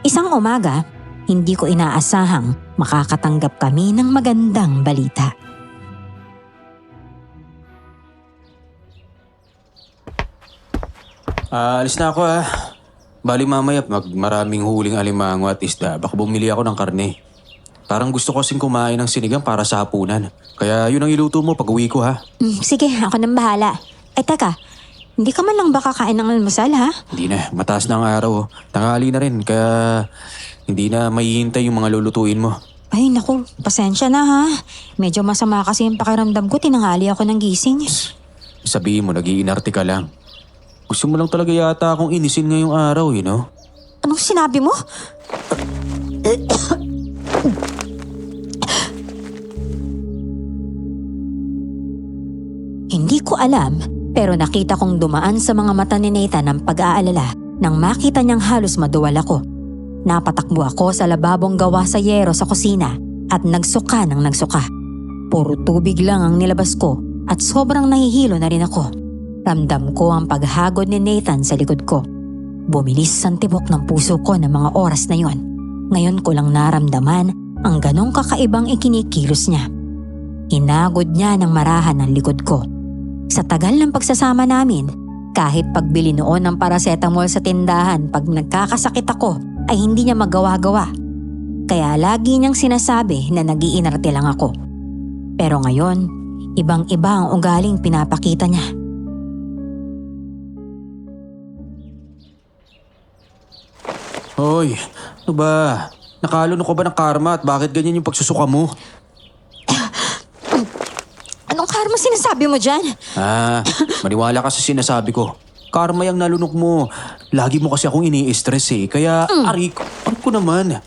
Isang umaga, hindi ko inaasahang makakatanggap kami ng magandang balita. Alis na ako ha. Bali mamaya maraming huling alimango at isda. Baka bumili ako ng karne. Parang gusto ko kasing kumain ng sinigang para sa hapunan. Kaya yun ang iluto mo pag uwi ko ha. Sige, ako nang bahala. Teka, hindi ka man lang ba kakain ng almusal ha? Hindi na, mataas na ang araw. Tanghali na rin, kaya hindi na mahihintay yung mga lulutuin mo. Ay naku, pasensya na ha. Medyo masama kasi yung pakiramdam ko, tinanghali ako ng gising. Sabihin mo, nag-iinarte ka lang. Gusto mo lang talaga yata akong inisin ngayong araw, you know? Anong sinabi mo? Hindi ko alam, pero nakita kong dumaan sa mga mata ni Nathan ang pag-aalala nang makita niyang halos maduwal ako. Napatakbo ako sa lababong gawa sa yero sa kusina at nagsuka ng nagsuka. Puro tubig lang ang nilabas ko at sobrang nahihilo na rin ako. Ramdam ko ang paghagod ni Nathan sa likod ko. Bumilis ang tibok ng puso ko ng mga oras na yon. Ngayon ko lang naramdaman ang ganong kakaibang ikinikilos niya. Hinagod niya ng marahan ang likod ko. Sa tagal ng pagsasama namin, kahit pagbili noon ng paracetamol sa tindahan pag nagkakasakit ako ay hindi niya magawa-gawa. Kaya lagi niyang sinasabi na nag-iinarte lang ako. Pero ngayon, ibang-iba ang ugaling pinapakita niya. Hoy, ano ba? Nakalunok ka ba ng karma at bakit ganyan yung pagsusuka mo? Anong karma sinasabi mo dyan? Maniwala ka sa sinasabi ko. Karma yung nalunok mo. Lagi mo kasi akong ini-stress eh. Kaya arik ko naman.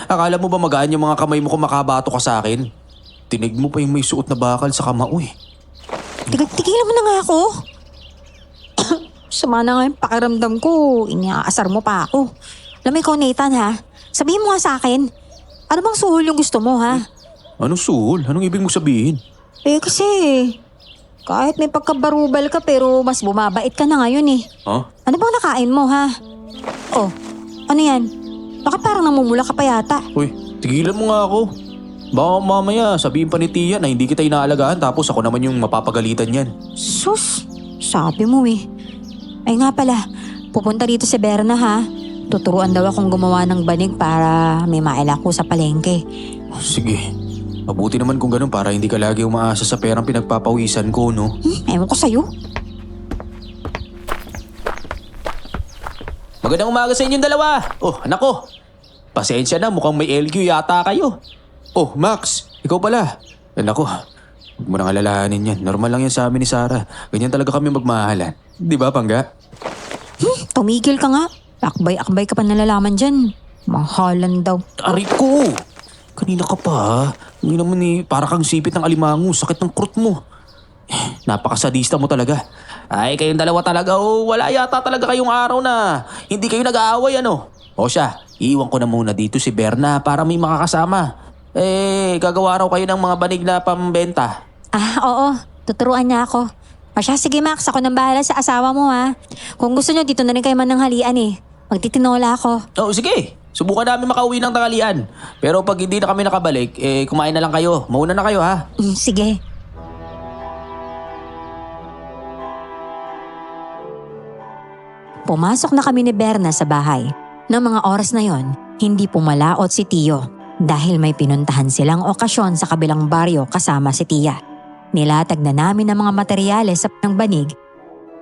Akala mo ba magaan yung mga kamay mo kung makabato ka sa akin? Tinig mo pa yung may suot na bakal sa kamao eh. Tigilan mo na nga ako. Sama na nga yung pakiramdam ko. Iniaasar mo pa ako. Alam mo ikaw, Nathan ha? Sabihin mo nga sa akin. Ano bang suhol yung gusto mo ha? Anong suhol? Anong ibig mo sabihin? Kasi kahit may pagkabarubal ka pero mas bumabait ka na ngayon eh. Huh? Ano bang nakain mo ha? Oh, ano yan? Baka parang namumula ka pa yata. Uy, tigilan mo nga ako. Baka mamaya sabihin pa ni Tia na hindi kita inaalagaan tapos ako naman yung mapapagalitan yan. Sus, sabi mo eh. Ay nga pala, pupunta dito si Berna ha. Tuturuan daw akong gumawa ng banig para may maila ko sa palengke. Sige, mabuti naman kung ganun para hindi ka lagi umaasa sa perang pinagpapawisan ko, no? Ewan ko sa'yo. Magandang umaga sa inyong dalawa. Oh, anak ko. Pasensya na, mukhang may LQ yata kayo. Oh, Max, ikaw pala. Naku, huwag mo nang alalahanin yan. Normal lang yan sa amin ni Sarah. Ganyan talaga kami magmahalan. Di ba, Pangga? Tumigil ka nga. Akbay-akbay ka pa nalalaman dyan. Mahalan daw. Aray ko! Kanina ka pa ha. Hindi naman para kang sipit ng alimango. Sakit ng krut mo. Napakasadista mo talaga. Ay, kayong dalawa talaga wala yata talaga kayong araw na hindi kayo nag-aaway ano. O siya, iwan ko na muna dito si Berna para may makakasama. Gagawa raw kayo ng mga banig na pambenta. Oo. Tuturuan niya ako. O siya, sige Max, ako nang bahala sa asawa mo ha. Kung gusto nyo, dito na rin kayo mananghalian eh. Magtitinola ako. Oh, sige. Subukan namin makauwi ng tanghalian. Pero pag hindi na kami nakabalik, kumain na lang kayo. Mauna na kayo ha. Sige. Pumasok na kami ni Berna sa bahay. Nang mga oras na yon, hindi pumalaot si Tio dahil may pinuntahan silang okasyon sa kabilang baryo kasama si Tia. Nilatag na namin ang mga materyales sa banig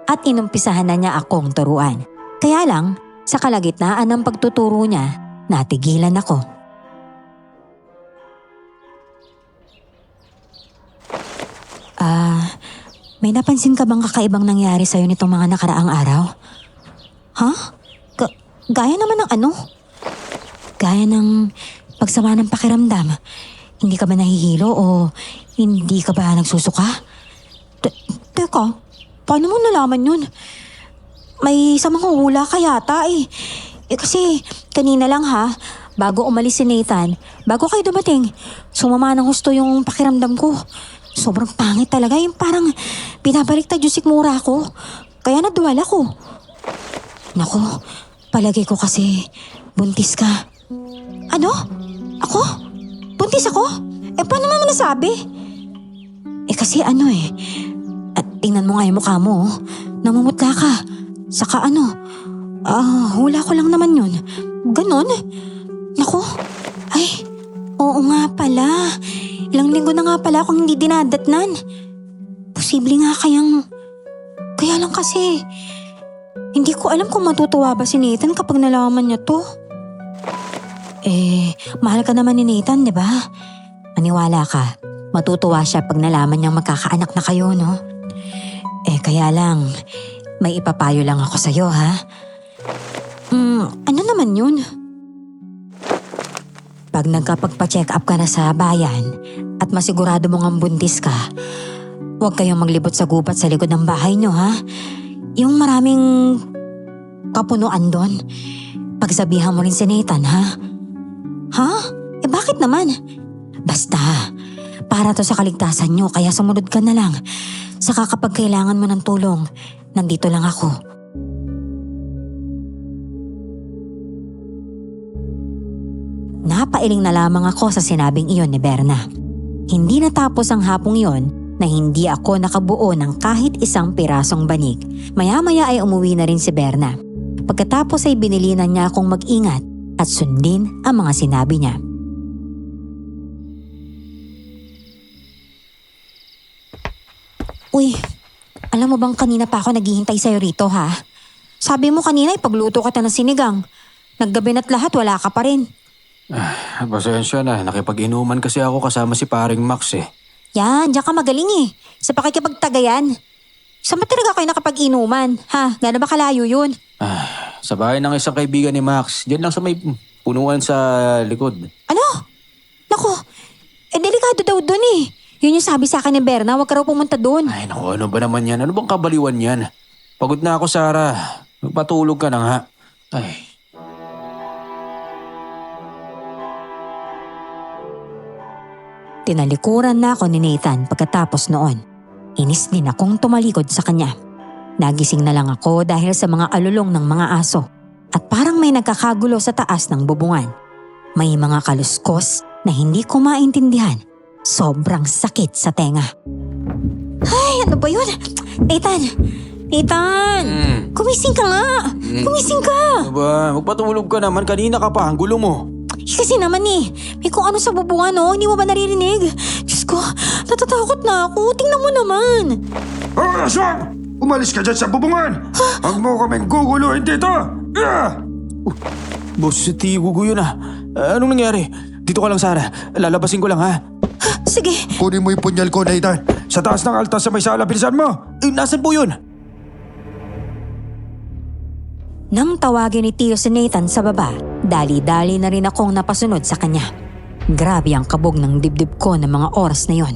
at inumpisahan na niya akong turuan. Kaya lang, sa kalagitnaan ng pagtuturo niya, natigilan ako. May napansin ka bang kakaibang nangyari sa'yo nitong mga nakaraang araw? Ha? Gaya naman ng ano? Gaya ng pagsama ng pakiramdam. Hindi ka ba nahihilo o hindi ka ba nagsusuka? Teka, paano mo nalaman yun? May samang hula ka yata eh. Kasi kanina lang ha, bago umalis si Nathan, bago kayo dumating, sumama ng husto yung pakiramdam ko. Sobrang pangit talaga, yung parang pinabaliktad yung sikmura ko. Kaya naduwal ako. Naku, palagay ko kasi buntis ka. Ano? Ako? Buntis ako? Paano mo nasabi? Kasi ano at tingnan mo nga yung mukha mo. Namumutla ka. Saka hula ko lang naman yun. Ganon? Naku, oo nga pala. Ilang linggo na nga pala akong hindi dinadatnan. Posible nga kaya lang kasi, hindi ko alam kung matutuwa ba si Nathan kapag nalaman niya to. Mahal ka naman ni Nathan, di ba? Maniwala ka, matutuwa siya pag nalaman niyang magkakaanak na kayo, no? Kaya lang, may ipapayo lang ako sa'yo, ha? Ano naman yun? Pag nagkapagpa-check up ka na sa bayan at masigurado mong ang buntis ka, huwag kayong maglibot sa gubat sa likod ng bahay nyo, ha? Yung maraming kapunuan doon. Pagsabihan mo rin si Nathan, ha? Ha? Bakit naman? Basta, para to sa kaligtasan nyo, kaya sumunod ka na lang. Saka kapag kailangan mo ng tulong, nandito lang ako. Napailing na lamang ako sa sinabing iyon ni Berna. Hindi natapos ang hapong iyon na hindi ako nakabuo ng kahit isang pirasong banig. Maya-maya ay umuwi na rin si Berna. Pagkatapos ay binilinan niya akong mag-ingat at sundin ang mga sinabi niya. Uy, alam mo bang kanina pa ako naghihintay sa'yo rito ha? Sabi mo kanina ipagluto ka ng sinigang. Naggabi na't lahat wala ka pa rin. Pasensya na, nakipag-inuman kasi ako kasama si paring Max eh. Yan, diyan ka magaling eh. Sa pakikipagtagayan. Saan ba talaga kayo nakapag-inuman? Ha? Gano'n ba kalayo yun? Sa bahay ng isang kaibigan ni Max, diyan lang sa may punuan sa likod. Ano? Naku, delikado daw dun eh. Yun yung sabi sa akin ni Berna, huwag ka raw pumunta dun. Ay naku, ano ba naman yan? Ano bang kabaliwan yan? Pagod na ako, Sarah. Magpatulog ka na nga. Ay. Tinalikuran na ako ni Nathan pagkatapos noon. Inis din akong tumalikod sa kanya. Nagising na lang ako dahil sa mga alulong ng mga aso at parang may nagkakagulo sa taas ng bubungan. May mga kaluskos na hindi ko maintindihan. Sobrang sakit sa tenga. Ay, ano ba yun? Nathan! Nathan! Kumising ka nga! Kumising ka! Ano ba? Magpatulog ka naman. Kanina ka pa. Ang gulo mo. Kasi naman may kung ano sa bubungan hindi mo ba naririnig? Diyos ko, natatakot na ako. Tingnan mo naman. Aswang! Umalis ka dyan sa bubungan! Huwag mo kaming guguluhin dito! Boss, si Tiyo Guguyo na. Anong nangyari? Dito ka lang, Sarah. Lalabasin ko lang, ha? Sige. Kunin mo yung punyal ko, Nathan. Sa taas ng altar sa may sala, bilisan mo! Nasaan po yun? Nang tawagin ni Tio si Nathan sa baba, dali-dali na rin akong napasunod sa kanya. Grabe ang kabog ng dibdib ko ng mga oras na yon.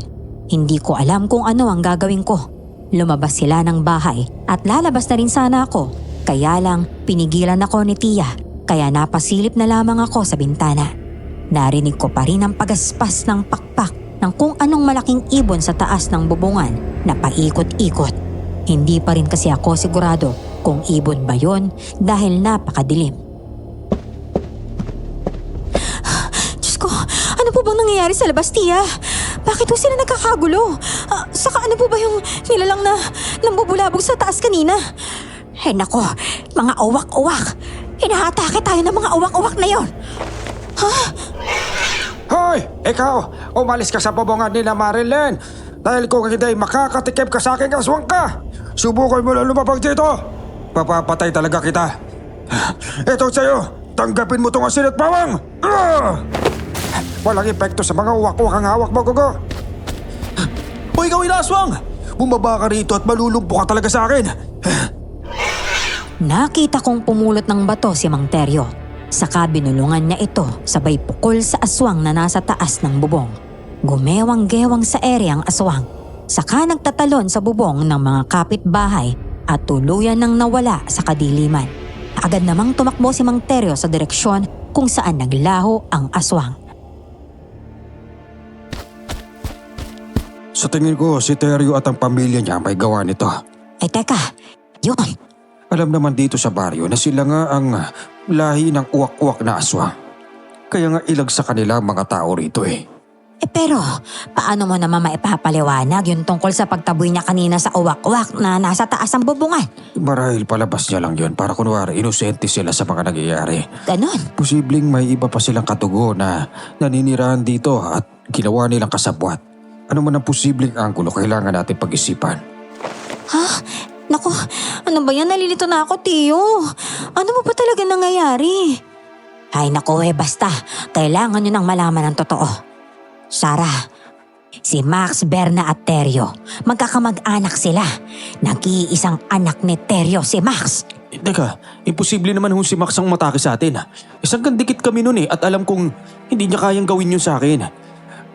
Hindi ko alam kung ano ang gagawin ko. Lumabas sila ng bahay at lalabas na rin sana ako. Kaya lang pinigilan ako ni Tia, kaya napasilip na lamang ako sa bintana. Narinig ko pa rin ang pagaspas ng pakpak ng kung anong malaking ibon sa taas ng bubungan na paikot-ikot. Hindi pa rin kasi ako sigurado kung ibon ba yon dahil napakadilim. Diyos ko, ano po bang nangyayari sa labas, Tia? Bakit po sila nagkakagulo? Saka ano po ba yung nilalang na nambubulabog sa taas kanina? Eh nako, mga uwak-uwak. Inaatake tayo ng mga uwak-uwak na yon. Hoy! Ikaw! Umalis ka sa bubungan ni na Marilyn! Dahil kung hindi makakatikim ka sa aking aswang ka! Subukan mo lang lumapag dito! Papapatay talaga kita! Ito sa'yo! Tanggapin mo tong asin at bawang! Walang epekto sa mga uwak-uwak ang hawak mo, Gugo! O ikaw, inaswang! Bumaba ka rito at malulumpo ka talaga sa akin! Nakita kong pumulot ng bato si Mang Teryo. Saka binulungan niya ito sabay pukol sa aswang na nasa taas ng bubong. Gumewang-gewang sa ere ang aswang. Saka nagtatalon sa bubong ng mga kapitbahay at tuluyan nang nawala sa kadiliman. Agad namang tumakbo si Mang Teryo sa direksyon kung saan naglaho ang aswang. Sa tingin ko, si Teryo at ang pamilya niya may gawa nito. Eh teka, yun! Alam naman dito sa baryo na sila nga ang lahi ng uwak-uwak na aswang. Kaya nga ilag sa kanila ang mga tao rito eh. Eh pero, paano mo naman maipapaliwanag yung tungkol sa pagtaboy niya kanina sa uwak-uwak na nasa taas ng bubungan? Marahil palabas niya lang yun para kunwari inosente sila sa mga nangyayari. Ganon. Posibleng may iba pa silang katugo na naninirahan dito at ginawa nilang kasabwat. Ano man ang posibleng anggulo kailangan natin pag-isipan. Ha? Naku, ano ba yan? Nalilito na ako, Tio. Ano mo ba talaga nangyayari? Ay naku basta. Kailangan nyo nang malaman ang totoo. Sarah, si Max, Berna at Teryo, magkakamag-anak sila. Nag-iisang anak ni Teryo, si Max. Teka, imposible naman si Max ang matake sa atin. Isang gandikit kami nun at alam kong hindi niya kayang gawin yun sa akin.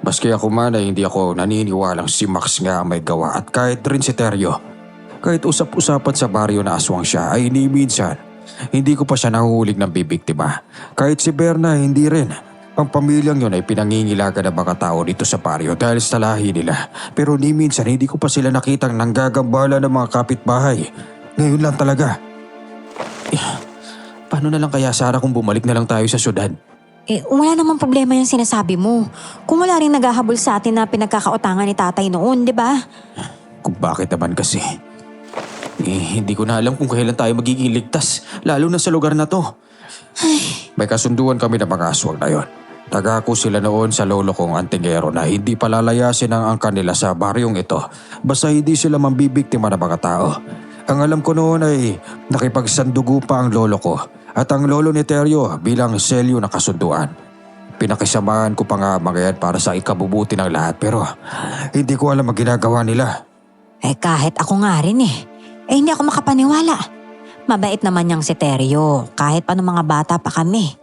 Maski ako man ay hindi ako naniniwalang si Max nga ang may gawa at kahit rin si Teryo. Kahit usap-usapan sa baryo na aswang siya ay ni minsan, hindi ko pa siya nahuhulig ng bibiktima. Kahit si Berna hindi rin. Ang pamilyang yun ay pinangingilaga ng mga tao dito sa baryo dahil sa lahi nila. Pero ni minsan hindi ko pa sila nakitang nanggagambala ng mga kapitbahay. Ngayon lang talaga. Paano na lang kaya, Sarah, kung bumalik na lang tayo sa syudad? Eh, wala namang problema yung sinasabi mo. Kung wala rin naghahabol sa atin na pinagkakautangan ni tatay noon, di ba? Kung bakit naman kasi? Hindi ko na alam kung kailan tayo magiging ligtas, lalo na sa lugar na to. May kasunduan kami ng mga aswang na yon. Tagako sila noon sa lolo kong antingero na hindi palalayasin ang angka nila sa baryong ito basta hindi sila mambibiktima ng mga tao. Ang alam ko noon ay nakipagsandugo pa ang lolo ko at ang lolo ni Teryo bilang selyo na kasunduan. Pinakisamahan ko pa nga mga yan para sa ikabubuti ng lahat pero hindi ko alam ang ginagawa nila. Eh kahit ako nga rin eh. Eh hindi ako makapaniwala. Mabait naman niyang si Teryo kahit pa nung mga bata pa kami.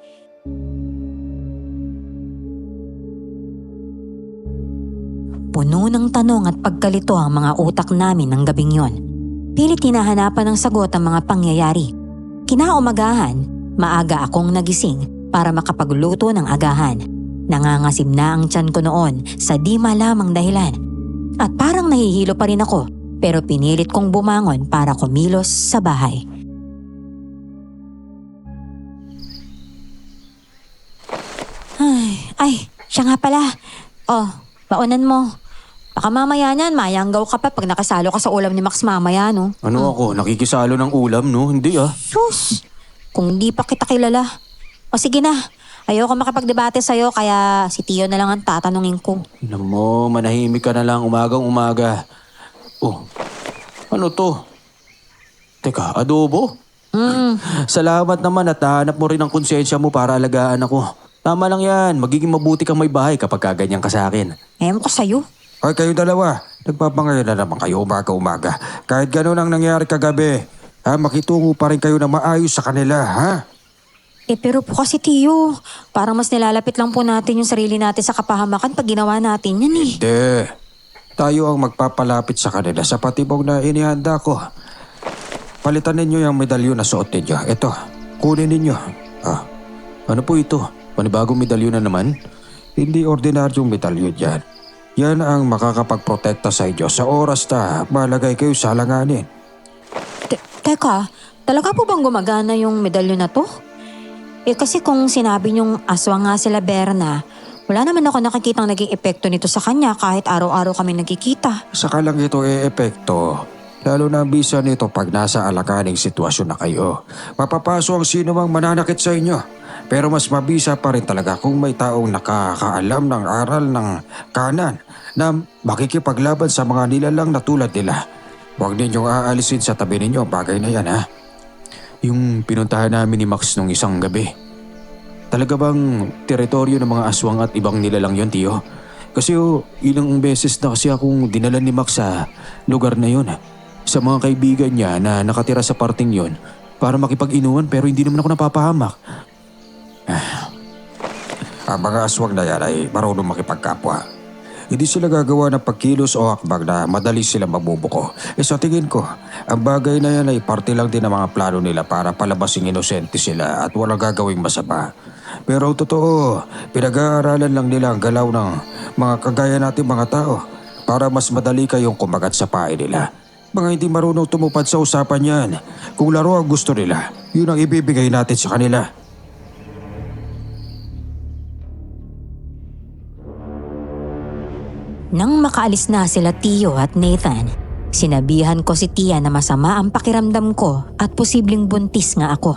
Puno ng tanong at pagkalito ang mga utak namin ng gabing yon. Pilit hinahanapan ng sagot ang mga pangyayari. Kinaumagahan, maaga akong nagising para makapagluto ng agahan. Nangangasim na ang tiyan ko noon sa di malamang dahilan. At parang nahihilo pa rin ako pero pinilit kong bumangon para kumilos sa bahay. Ay, siya nga pala. Oh, baunan mo. Baka mamaya niyan, mayanggaw ka pa pag nakasalo ka sa ulam ni Max mamaya, no? Ano ako, nakikisalo ng ulam, no? Hindi Sus, kung di pa kita kilala. O sige na, ayoko makapagdebate sa'yo kaya si Tio na lang ang tatanungin ko. Alam mo, manahimik ka na lang umagang umaga. Oh, ano to? Teka, adobo? Salamat naman at nahanap mo rin ang konsensya mo para alagaan ako. Tama lang yan. Magiging mabuti kang may bahay kapag kaganyan ka sa akin. Ewan ko sa'yo. Ay kayo dalawa, nagpapangayon na naman kayo umaga-umaga. Kahit ganun ang nangyari kagabi, makitungo pa rin kayo na maayos sa kanila, ha? Pero po kasi Tiyo, parang mas nilalapit lang po natin yung sarili natin sa kapahamakan pag ginawa natin yan eh. Hindi. Tayo ang magpapalapit sa kanila sa patibong na inihanda ko. Palitan ninyo yung medalyon na suot ninyo. Ito, kunin ninyo. Ano po ito? Panibagong medalyon na naman? Hindi ordinaryong medalyon yan. Yan ang makakapagprotekta sa inyo sa oras na malagay kayo sa alanganin. Teka, talaga po bang gumagana yung medalyon na to? Kasi kung sinabi niyong aswang nga sila Berna, wala naman ako nakikitang naging epekto nito sa kanya kahit araw-araw kami nagkikita. Saka lang ito epekto. Lalo na ang bisa nito pag nasa alakaning sitwasyon na kayo. Mapapaso ang sino mang mananakit sa inyo. Pero mas mabisa pa rin talaga kung may taong nakakaalam ng aral ng kanan na makikipaglaban sa mga nilalang na tulad nila. Huwag ninyong aalisin sa tabi ninyo ang bagay na yan, ha? Yung pinuntahan namin ni Max nung isang gabi. Talaga bang teritoryo ng mga aswang at ibang nilalang yon, Tiyo? Kasi ilang beses na kasi akong dinala ni Max sa lugar na yon. Sa mga kaibigan niya na nakatira sa parting yon para makipag-inuman pero hindi naman ako napapahamak. Ang mga aswang na yan ay marunong makipagkapwa. Hindi sila gagawa ng pagkilos o hakbang na madali sila mabubuko. Sa tingin ko, ang bagay na yan ay parte lang din ng mga plano nila para palabasing inosente sila at walang gagawing masama. Pero ang totoo, pinag-aaralan lang nila ang galaw ng mga kagaya natin mga tao para mas madali kayong kumagat sa pae nila. Mga hindi marunong tumupad sa usapan yan. Kung laro ang gusto nila, yun ang ibibigay natin sa kanila. Nang makaalis na sila Tiyo at Nathan, sinabihan ko si Tia na masama ang pakiramdam ko at posibleng buntis nga ako.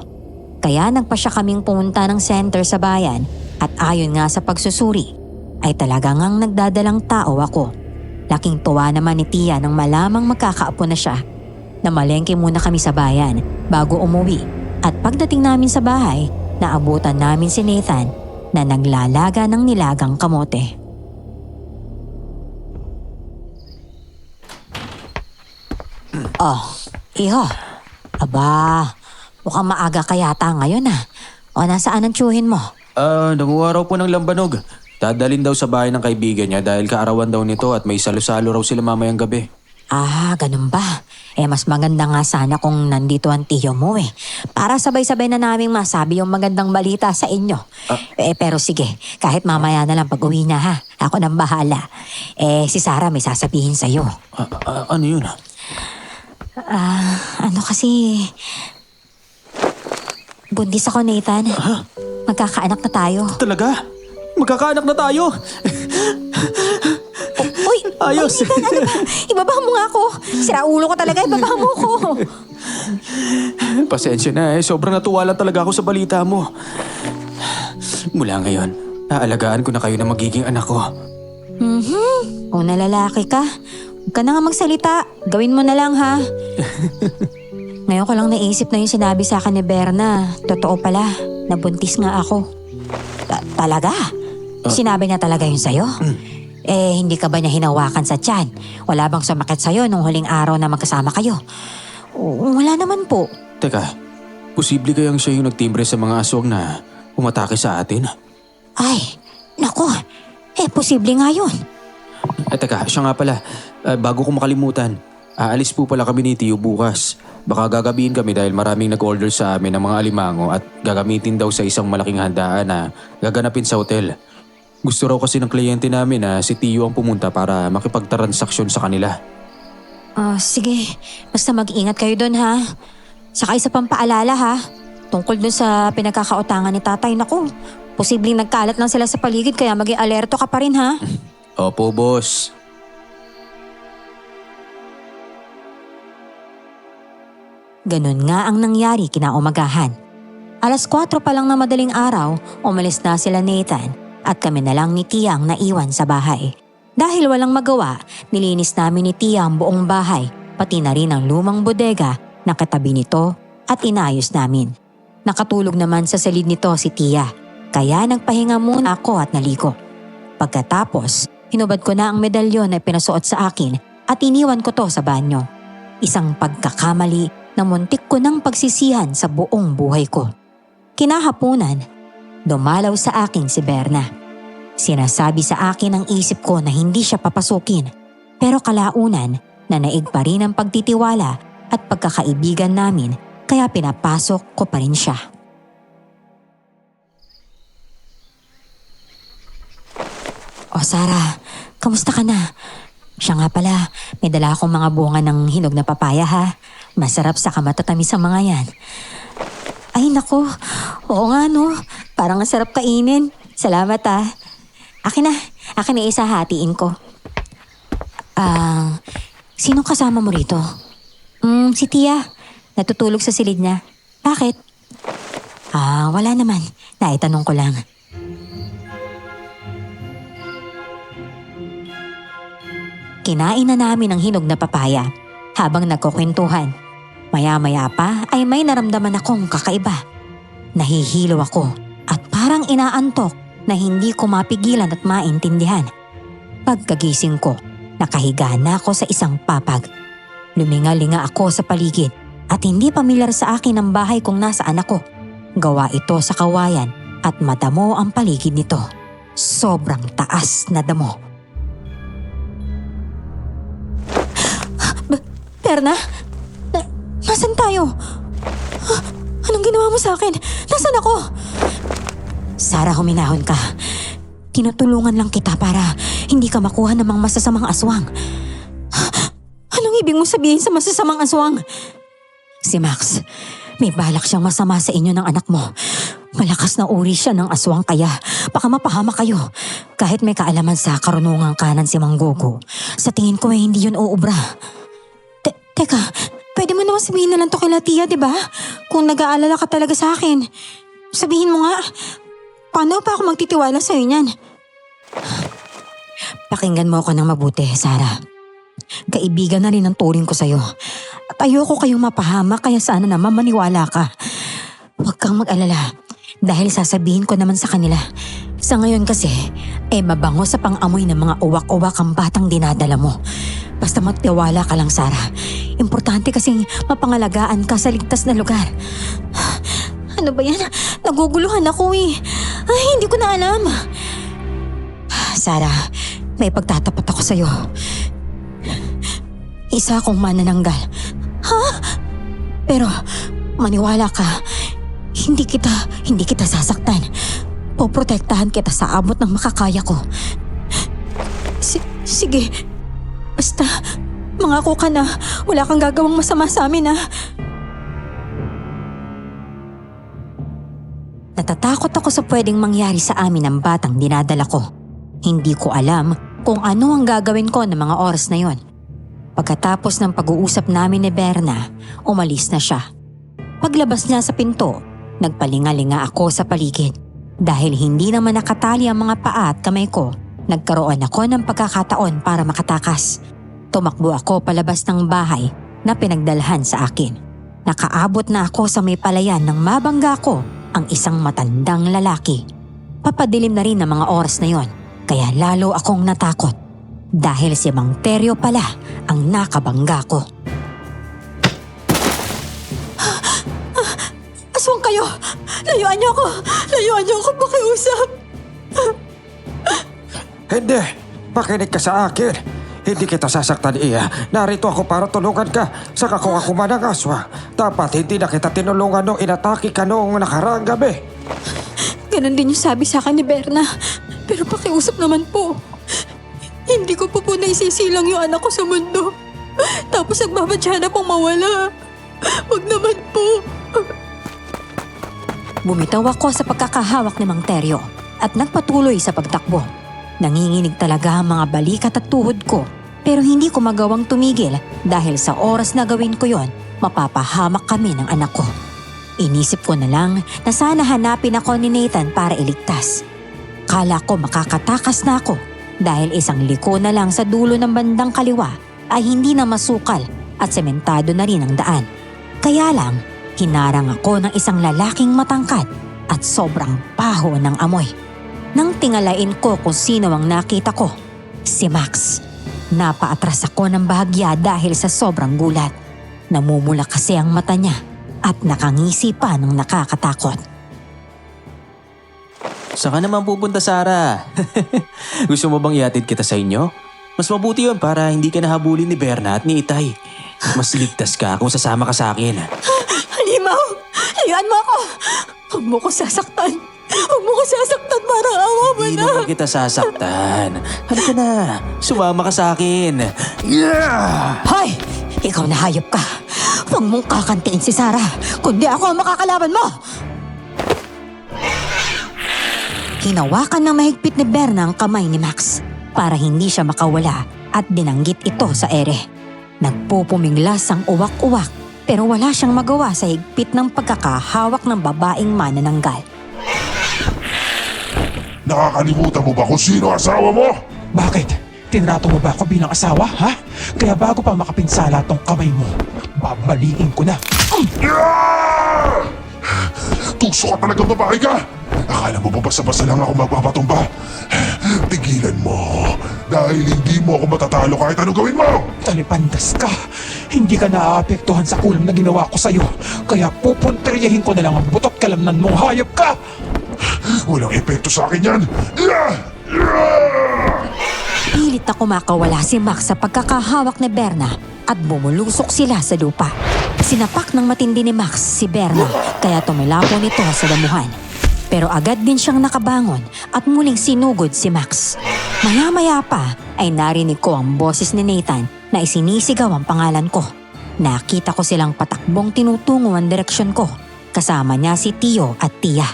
Kaya nagpa siya kaming pumunta ng center sa bayan at ayon nga sa pagsusuri, ay talaga ngang nagdadalang tao ako. Laking tuwa naman ni Tia nang malamang magkakaapo na siya. Namalengke muna kami sa bayan bago umuwi at pagdating namin sa bahay, naabutan namin si Nathan na naglalaga ng nilagang kamote. Oh, iho. Aba, mukhang maaga ka yata ngayon ah. O nasaan ang tsuhin mo? Nanguha raw po ng lambanog. Dadalhin daw sa bahay ng kaibigan niya dahil kaarawan daw nito at may salo-salo raw sila mamayang gabi. Ganun ba? Mas maganda nga sana kung nandito ang tiyo mo eh. Para sabay-sabay na naming masabi yung magandang balita sa inyo. Pero sige, kahit mamaya na lang pag uwi na ha. Ako nang bahala. Si Sarah may sasabihin sa'yo. Ano yun? Ano kasi... Buntis ako, Nathan. Magkakaanak na tayo. Talaga? Magkakaanak na tayo? Uy! Ayos! Nathan, ano ba? Ibabahan mo nga ako. Siraulo ko talaga, ibabahan mo ako. Pasensya na sobrang natuwa lang talaga ako sa balita mo. Mula ngayon, aalagaan ko na kayo na magiging anak ko. Kung nalalaki ka, huwag ka na nga magsalita. Gawin mo na lang ha. Ngayon ko lang naisip na yung sinabi sa akin ni Berna. Totoo pala, nabuntis nga ako. Talaga? Sinabi niya talaga yun sa'yo? Hindi ka ba niya hinawakan sa tiyan? Wala bang sumakit sa'yo nung huling araw na magkasama kayo? Wala naman po. Teka, posible kayang siya yung nagtimbre sa mga aswang na umatake sa atin? Ay, naku. Posible nga yun. Teka, siya nga pala. Bago ko makalimutan, aalis po pala kami ni Tiyo bukas. Baka gagabihin kami dahil maraming nag-order sa amin ng mga alimango at gagamitin daw sa isang malaking handaan na gaganapin sa hotel. Gusto raw kasi ng kliyente namin na si Tiyo ang pumunta para makipagtransaksyon sa kanila. Sige, basta mag-ingat kayo doon ha. Saka isa pang paalala ha. Tungkol doon sa pinagkakautangan ni tatay, naku. Posibleng nagkalat lang sila sa paligid kaya maging alerto ka pa rin ha. Opo, boss. Ganun nga ang nangyari kinaumagahan. 4:00 pa lang na madaling araw, umalis na sila Nathan at kami na lang ni Tia ang naiwan sa bahay. Dahil walang magawa, nilinis namin ni Tia ang buong bahay, pati na rin ang lumang bodega na katabi nito at inayos namin. Nakatulog naman sa silid nito si Tia. Kaya nagpahinga muna ako at naligo. Pagkatapos, hinubad ko na ang medalyon na pinasuot sa akin at iniwan ko to sa banyo. Isang pagkakamali na muntik ko ng pagsisihan sa buong buhay ko. Kinahaponan, dumalaw sa akin si Berna. Sinasabi sa akin ang isip ko na hindi siya papasukin, pero kalaunan nanaig pa rin ang pagtitiwala at pagkakaibigan namin kaya pinapasok ko pa rin siya. O Sarah, kamusta ka na? Siya nga pala, may dala akong mga bunga ng hinog na papaya ha. Masarap sa matatamis ang mga yan. Ay nako, oo nga no, parang ang sarap kainin. Salamat ah. Akin na isa hatiin ko. Sino kasama mo rito? Si Tia, natutulog sa silid niya. Bakit? Wala naman, naitanong ko lang. Kinain na namin ang hinog na papaya habang nagkukwentuhan. Maya-maya pa ay may naramdaman akong kakaiba. Nahihilo ako at parang inaantok na hindi ko mapigilan at maintindihan. Pagkagising ko, nakahiga na ako sa isang papag. Lumingalinga ako sa paligid at hindi pamilyar sa akin ang bahay kung nasaan ako. Gawa ito sa kawayan at madamo ang paligid nito. Sobrang taas na damo. Berna? Nasaan tayo? Anong ginawa mo sa akin? Nasaan ako? Sarah, huminahon ka. Tinutulungan lang kita para hindi ka makuha ng mga masasamang aswang. Anong ibig mo sabihin sa masasamang aswang? Si Max, may balak siyang masama sa inyo ng anak mo. Malakas na uri siya ng aswang kaya baka mapahama kayo. Kahit may kaalaman sa karunungang kanan si Mang Gogo, sa tingin ko ay hindi yun uubra. Teka, pwede mo naman sabihin na lang to kay Tia, di ba? Kung nag-aalala ka talaga sa akin. Sabihin mo nga, paano pa ako magtitiwala sa'yo niyan? Pakinggan mo ako ng mabuti, Sarah. Kaibigan na rin ang turing ko sa'yo. At ayoko kayong mapahama kaya sana naman maniwala ka. Huwag kang mag-alala dahil sasabihin ko naman sa kanila. Sa ngayon kasi, mabango sa pang-amoy ng mga uwak-uwak ang batang dinadala mo. Basta magtiwala ka lang, Sarah. Importante kasing mapangalagaan ka sa ligtas na lugar. Ano ba yan? Naguguluhan ako eh. Ay, hindi ko na alam. Sarah, may pagtatapat ako sa'yo. Isa akong manananggal. Ha? Pero maniwala ka, hindi kita sasaktan. Poprotektahan kita sa abot ng makakaya ko. Sige, basta mangako ka na wala kang gagawang masama sa amin ha. Natatakot ako sa pwedeng mangyari sa amin ng batang dinadala ko. Hindi ko alam kung ano ang gagawin ko ng mga oras na yon. Pagkatapos ng pag-uusap namin ni Berna, umalis na siya. Paglabas niya sa pinto, nagpalingalinga ako sa paligid. Dahil hindi naman nakatali ang mga paa at kamay ko, nagkaroon ako ng pagkakataon para makatakas. Tumakbo ako palabas ng bahay na pinagdalhan sa akin. Nakaabot na ako sa may palayan nang mabangga ko ang isang matandang lalaki. Papadilim na rin ang mga oras na yon, kaya lalo akong natakot. Dahil si Mang Teryo pala ang nakabangga ko. Aswang kayo! Layuan niyo ako! Layuan niyo ako pakiusap! Hindi, pakinig ka sa akin. Hindi kita sasaktan, Iya. Narito ako para tulungan ka. Saka kung ako man ang aswa, dapat hindi na kita tinulungan nung inatake ka noong nakaraang gabi. Ganon din yung sabi sa akin ni Berna. Pero pakiusap naman po. Hindi ko po naisisilang yung anak ko sa mundo. Tapos nagbabadya na pong mawala. Huwag naman po. Bumitaw ako sa pagkakahawak ni Mang Teryo at nagpatuloy sa pagtakbo. Nanginginig talaga ang mga balikat at tuhod ko pero hindi ko magawang tumigil dahil sa oras na gawin ko yon, mapapahamak kami ng anak ko. Inisip ko na lang na sana hanapin ako ni Nathan para iligtas. Kala ko makakatakas na ako dahil isang liko na lang sa dulo ng bandang kaliwa ay hindi na masukal at sementado na rin ang daan. Kaya lang, hinarang ako ng isang lalaking matangkad at sobrang baho ng amoy. Nang tingalain ko kung sino ang nakita ko, si Max. Napaatras ako ng bahagya dahil sa sobrang gulat. Namumula kasi ang mata niya at nakangisi pa ng nakakatakot. Saan ka naman pupunta, Sarah? Gusto mo bang ihatid kita sa inyo? Mas mabuti yun para hindi ka nahabulin ni Berna at ni Itay. Mas ligtas ka kung sasama ka sa akin. Halimaw! Layuan mo ako! Huwag mo ko sasaktan! Huwag mo ko sasaktan, parang awa mo Hindi na! naman kita sasaktan. Halika na, sumama ka sa akin. Yeah! Hoy! Ikaw na hayop ka! Huwag mong kakantiin si Sarah, kundi ako ang makakalaban mo! Hinawakan ng mahigpit ni Berna ang kamay ni Max para hindi siya makawala at binanggit ito sa ere. Nagpupuminglas ang uwak-uwak pero wala siyang magawa sa higpit ng pagkakahawak ng babaeng manananggal. Nakakalimutan mo ba kung sino asawa mo? Bakit? Tinrato mo ba ako bilang asawa, ha? Kaya bago pa makapinsala tong kamay mo, babaliin ko na. Yeah! Tuso ka talagang babae ka! Akala mo ba basta-basta lang ako magpapatumba? Tigilan mo. Dahil hindi mo ako matatalo kahit anong gawin mo! Talipandas ka. Hindi ka naaapektuhan sa kulam na ginawa ko sa'yo. Kaya pupunteriyahin ko na lang ang butot kalamnan mong hayop ka! Walang epekto sa akin yan! Yeah! Yeah! Pilit na kumakawala si Max sa pagkakahawak ni Berna at bumulusok sila sa lupa. Sinapak ng matindi ni Max si Berna kaya tumilapo nito sa damuhan. Pero agad din siyang nakabangon at muling sinugod si Max. Maya-maya pa ay narinig ko ang boses ni Nathan na isinisigaw ang pangalan ko. Nakita ko silang patakbong tinutungo ang direksyon ko. Kasama niya si Tio at Tia.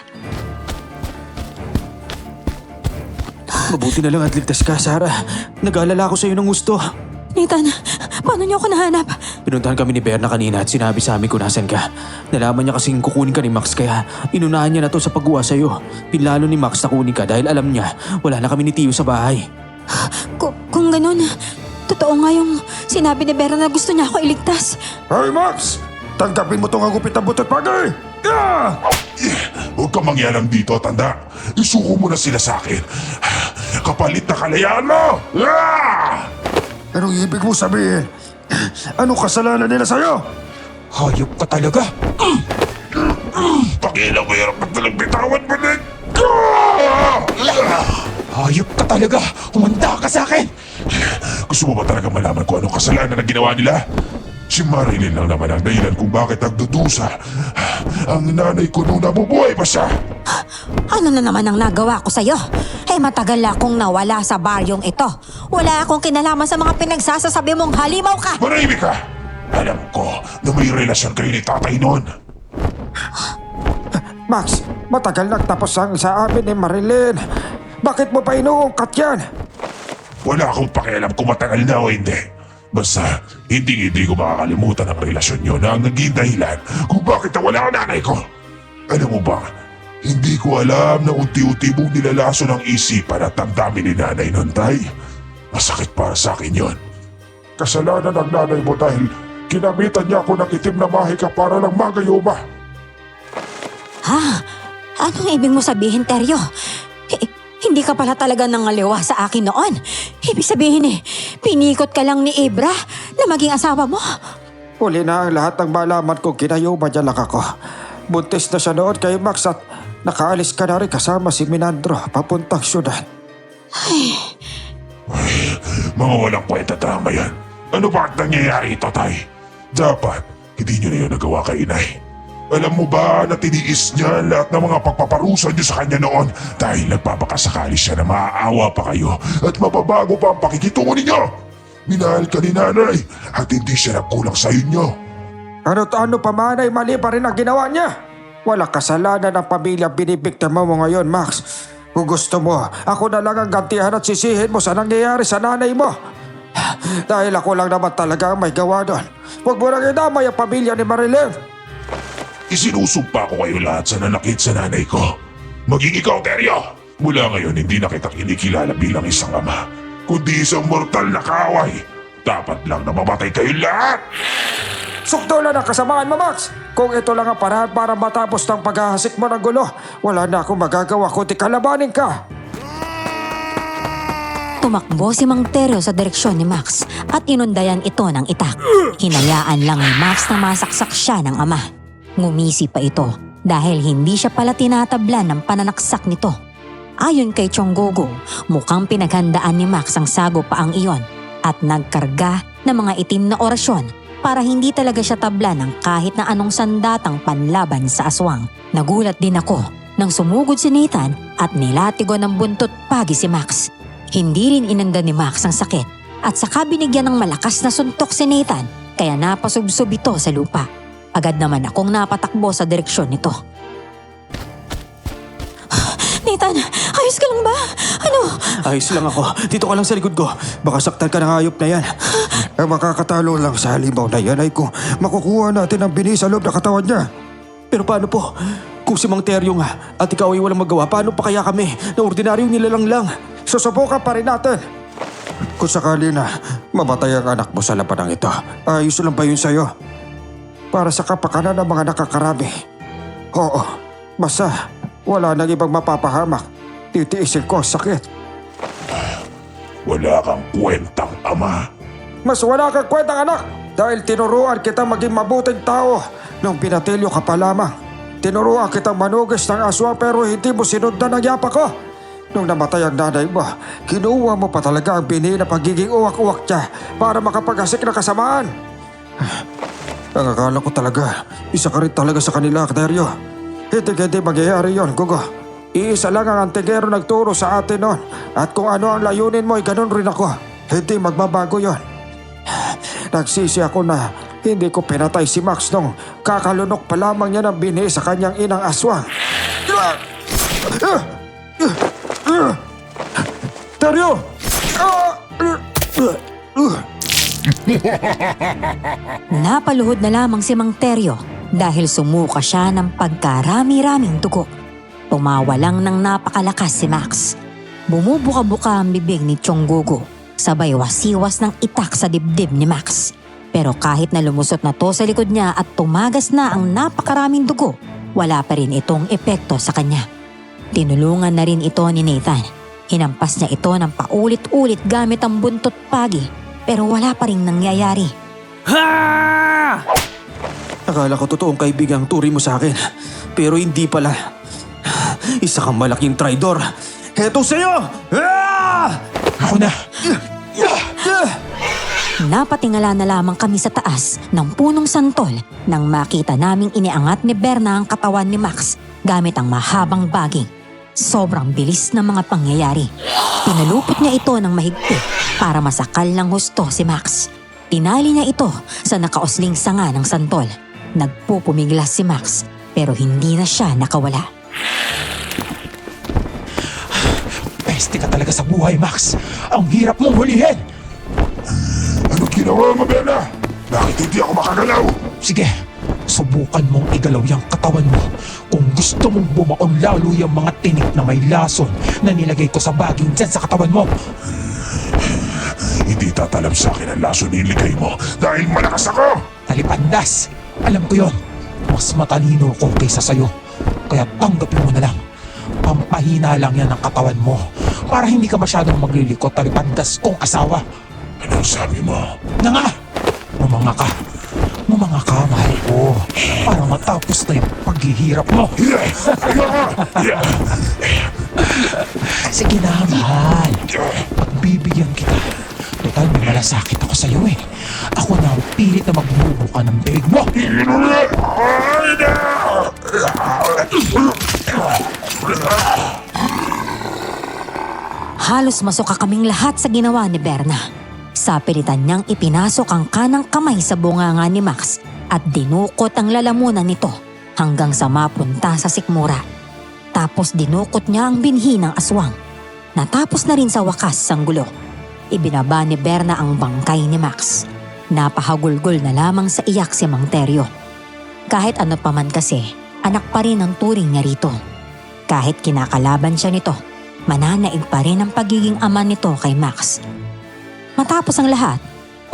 Mabuti na lang at ligtas ka, Sarah. Nag-aalala ako sa iyo ng gusto. Nathan, paano niyo ako nahanap? Pinuntahan kami ni Berna kanina at sinabi sa amin kung nasan ka. Nalaman niya kasing kukunin ka ni Max kaya inunahan niya na to sa pagguha sa'yo. Pinlalo ni Max na kunin ka dahil alam niya wala na kami ni Tio sa bahay. Kung ganun, totoo nga yung sinabi ni Berna na gusto niya ako iligtas. Hey Max! Tanggapin mo tong agupit na butot bagay! Yeah! Huwag kang mangyalam dito, tanda. Isuko mo na sila sa akin. Kapalit na kalayaan mo! Yeah! Anong ibig mo sabihin? Anong kasalanan nila sa'yo? Hayop ka talaga. Pakilang mo hirap at talang bitawan mo na. Hayop ka talaga. Humanda ka sa akin. Gusto mo ba talaga malaman kung anong kasalanan na ginawa nila? Si Marilyn lang naman ang dahilan kung bakit nagdudusa. Ang nanay ko nung nabubuhay pa siya. Ano na naman ang nagawa ko sa'yo? Matagal akong nawala sa baryong ito. Wala akong kinalaman sa mga pinagsasasabi mong halimaw ka. Marahimik ka! Alam ko na may relasyon kayo ni tatay noon. Max, matagal nagtapos ang sa amin ni Marilyn. Bakit mo pa inuungkat yan? Wala akong pakialam kung matagal na o hindi. Basta, hindi ko makakalimutan ang relasyon nyo na ang naging dahilan kung bakit nawala ang nanay ko. Alam mo ba, hindi ko alam na unti-unti mong nilalaso ng isipan at damdamin ni nanay nun, tay. Masakit para sa akin yon. Kasalanan ng nanay mo dahil kinamitan niya ako ng itim na mahika para lang magayuma. Ha? Anong ibig mo sabihin, Teryo? Hindi ka pala talaga nangaliwa sa akin noon. Ibig sabihin pinikot ka lang ni Ibra na maging asawa mo. Huli na ang lahat ng malaman kong kinayuma niya lang ako. Buntis na siya noon kay Max at nakaalis ka na rin kasama si Minandro papuntang syudad. Mga walang kwenta drama yan. Ano ba ang nangyayari ito, tay? Dapat, hindi nyo na yun nagawa kay inay. Alam mo ba na tiniis niya lahat ng mga pagpaparusa niyo sa kanya noon dahil nagpapakasakali siya na maaawa pa kayo at mababago pa ang pakikitungo ninyo? Minahal ka ni nanay at hindi siya nagkulang sa inyo. Ano pa man ay mali pa rin ang ginawa niya. Walang kasalanan ng pamilya binibiktima mo ngayon, Max. Kung gusto mo, ako na lang ang gantihan at sisihin mo sa nangyayari sa nanay mo. Dahil ako lang naman talaga ang may gawa doon. Huwag mo nang idamay ang pamilya ni Marilyn. Isinusumpa ko kayo lahat sa nanakit sa nanay ko. Maging ikaw, Teryo. Mula ngayon, hindi na kita kinikilala bilang isang ama, kundi isang mortal na kaaway. Dapat lang na mamatay kayo lahat. Sukdulan ang kasamaan mo, Max! Kung ito lang ang paraan para matapos ng paghahasik mo ng gulo, wala na akong magagawa kundi kalabanin ka! Tumakbo si Mang Teryo sa direksyon ni Max at inundayan ito ng itak. Hinayaan lang ni Max na masaksak siya ng ama. Ngumisi pa ito dahil hindi siya pala tinatablan ng pananaksak nito. Ayon kay Chonggogo, mukhang pinaghandaan ni Max ang sagopaang iyon at nagkarga ng mga itim na orasyon para hindi talaga siya tabla ng kahit na anong sandatang panlaban sa aswang. Nagulat din ako nang sumugod si Nathan at nilatigo ng buntot pagi si Max. Hindi rin inanda ni Max ang sakit at saka binigyan ng malakas na suntok si Nathan kaya napasubsob ito sa lupa. Agad naman akong napatakbo sa direksyon nito. Nathan, ayos ka lang ba? Ano? Ayos lang ako. Dito ka lang sa likod ko. Baka saktan ka ng hayop na yan. Ang makakatalo lang sa halimaw na yan ay kung makukuha natin ang bini sa loob na katawan niya. Pero paano po? Kung si Mang Teryo nga at ikaw ay walang magawa, paano pa kaya kami na ordinaryong nilalang lang? Susubukan pa rin natin. Kung sakali na mamatay ang anak mo sa labanang ito, ayos lang ba yun sa'yo? Para sa kapakanan ng mga nakakarami. Oo, basta wala nang ibang mapapahamak. Titiisin ko ang sakit. Wala kang kwentang ama. Mas wala kang kwentang anak dahil tinuruan kitang maging mabuting tao nung pinatilyo ka pa lamang. Tinuruan kitang manugis ng aswang pero hindi mo sinundan ang yapa ko. Nung namatay ang nanay mo, kinuha mo pa talaga ang bini na pagiging uwak-uwak niya para makapag-asik na kasamaan. Ang akala ko talaga, isa ka rin talaga sa kanila, Teryo. Hindi mangyayari yon, Gugo. Iisa lang ang antigero nagturo sa atin noon at kung ano ang layunin mo ay ganun rin ako. Hindi magbabago yon. Nagsisi ako na hindi ko pinatay si Max nung kakalunok pa lamang niya ng bini sa kanyang inang aswang. Teryo! Napaluhod na lamang si Mang Teryo dahil sumuka siya ng pagkarami-raming dugo. Tumawa lang ng napakalakas si Max. Bumubuka-buka ang bibig ni Chonggogo, sabay wasiwas ng itak sa dibdib ni Max. Pero kahit na lumusot na to sa likod niya at tumagas na ang napakaraming dugo, wala pa rin itong epekto sa kanya. Tinulungan na rin ito ni Nathan. Hinampas niya ito ng paulit-ulit gamit ang buntot pagi, pero wala pa rin nangyayari. Ha! Akala ko totoong kaibigang turi mo sa akin, pero hindi pala. Isa kang malaking traidor. Heto sa'yo! Ah! Ako na! Napatingala na lamang kami sa taas ng punong santol nang makita naming iniangat ni Berna ang katawan ni Max gamit ang mahabang baging. Sobrang bilis ng mga pangyayari. Pinalupot niya ito ng mahigpit para masakal ng husto si Max. Tinali niya ito sa nakausling sanga ng santol. Nagpupumiglas si Max pero hindi na siya nakawala. Peste ka talaga sa buhay, Max. Ang hirap mong hulihin. Ano ginawa mo, Berna? Bakit hindi ako makagalaw? Sige, subukan mong igalaw yung katawan mo kung gusto mong bumaon lalo yung mga tinik na may lason na nilagay ko sa baging dyan sa katawan mo. Hindi tatalab sa akin ang laso niligay mo dahil malakas ako! Talipandas! Alam ko yon. Mas matalino ko kaysa sa'yo. Kaya tanggapin mo na lang. Pampahina lang yan ang katawan mo para hindi ka masyadong maglilikot, talipandas kong asawa. Anong sabi mo? Na nga! Mamanga ka. Mamanga ka, mahal ko. Para matapos na yung paghihirap mo. Sige na, mahal. Pagbibigyan kita. Total, may malasakit ako sa'yo eh. Ako na ang pilit na magbubuka ng bibig mo. Halos masuka kaming lahat sa ginawa ni Berna. Sa pilitan niyang ipinasok ang kanang kamay sa bunganga ni Max at dinukot ang lalamunan nito hanggang sa mapunta sa sikmura. Tapos dinukot niya ang binhi ng aswang. Natapos na rin sa wakas ang gulo. Ibinaba ni Berna ang bangkay ni Max. Napahagulgol na lamang sa iyak si Mang Teryo. Kahit ano pa man kasi, anak pa rin ang turing niya rito. Kahit kinakalaban siya nito, mananaig pa rin ang pagiging ama nito kay Max. Matapos ang lahat,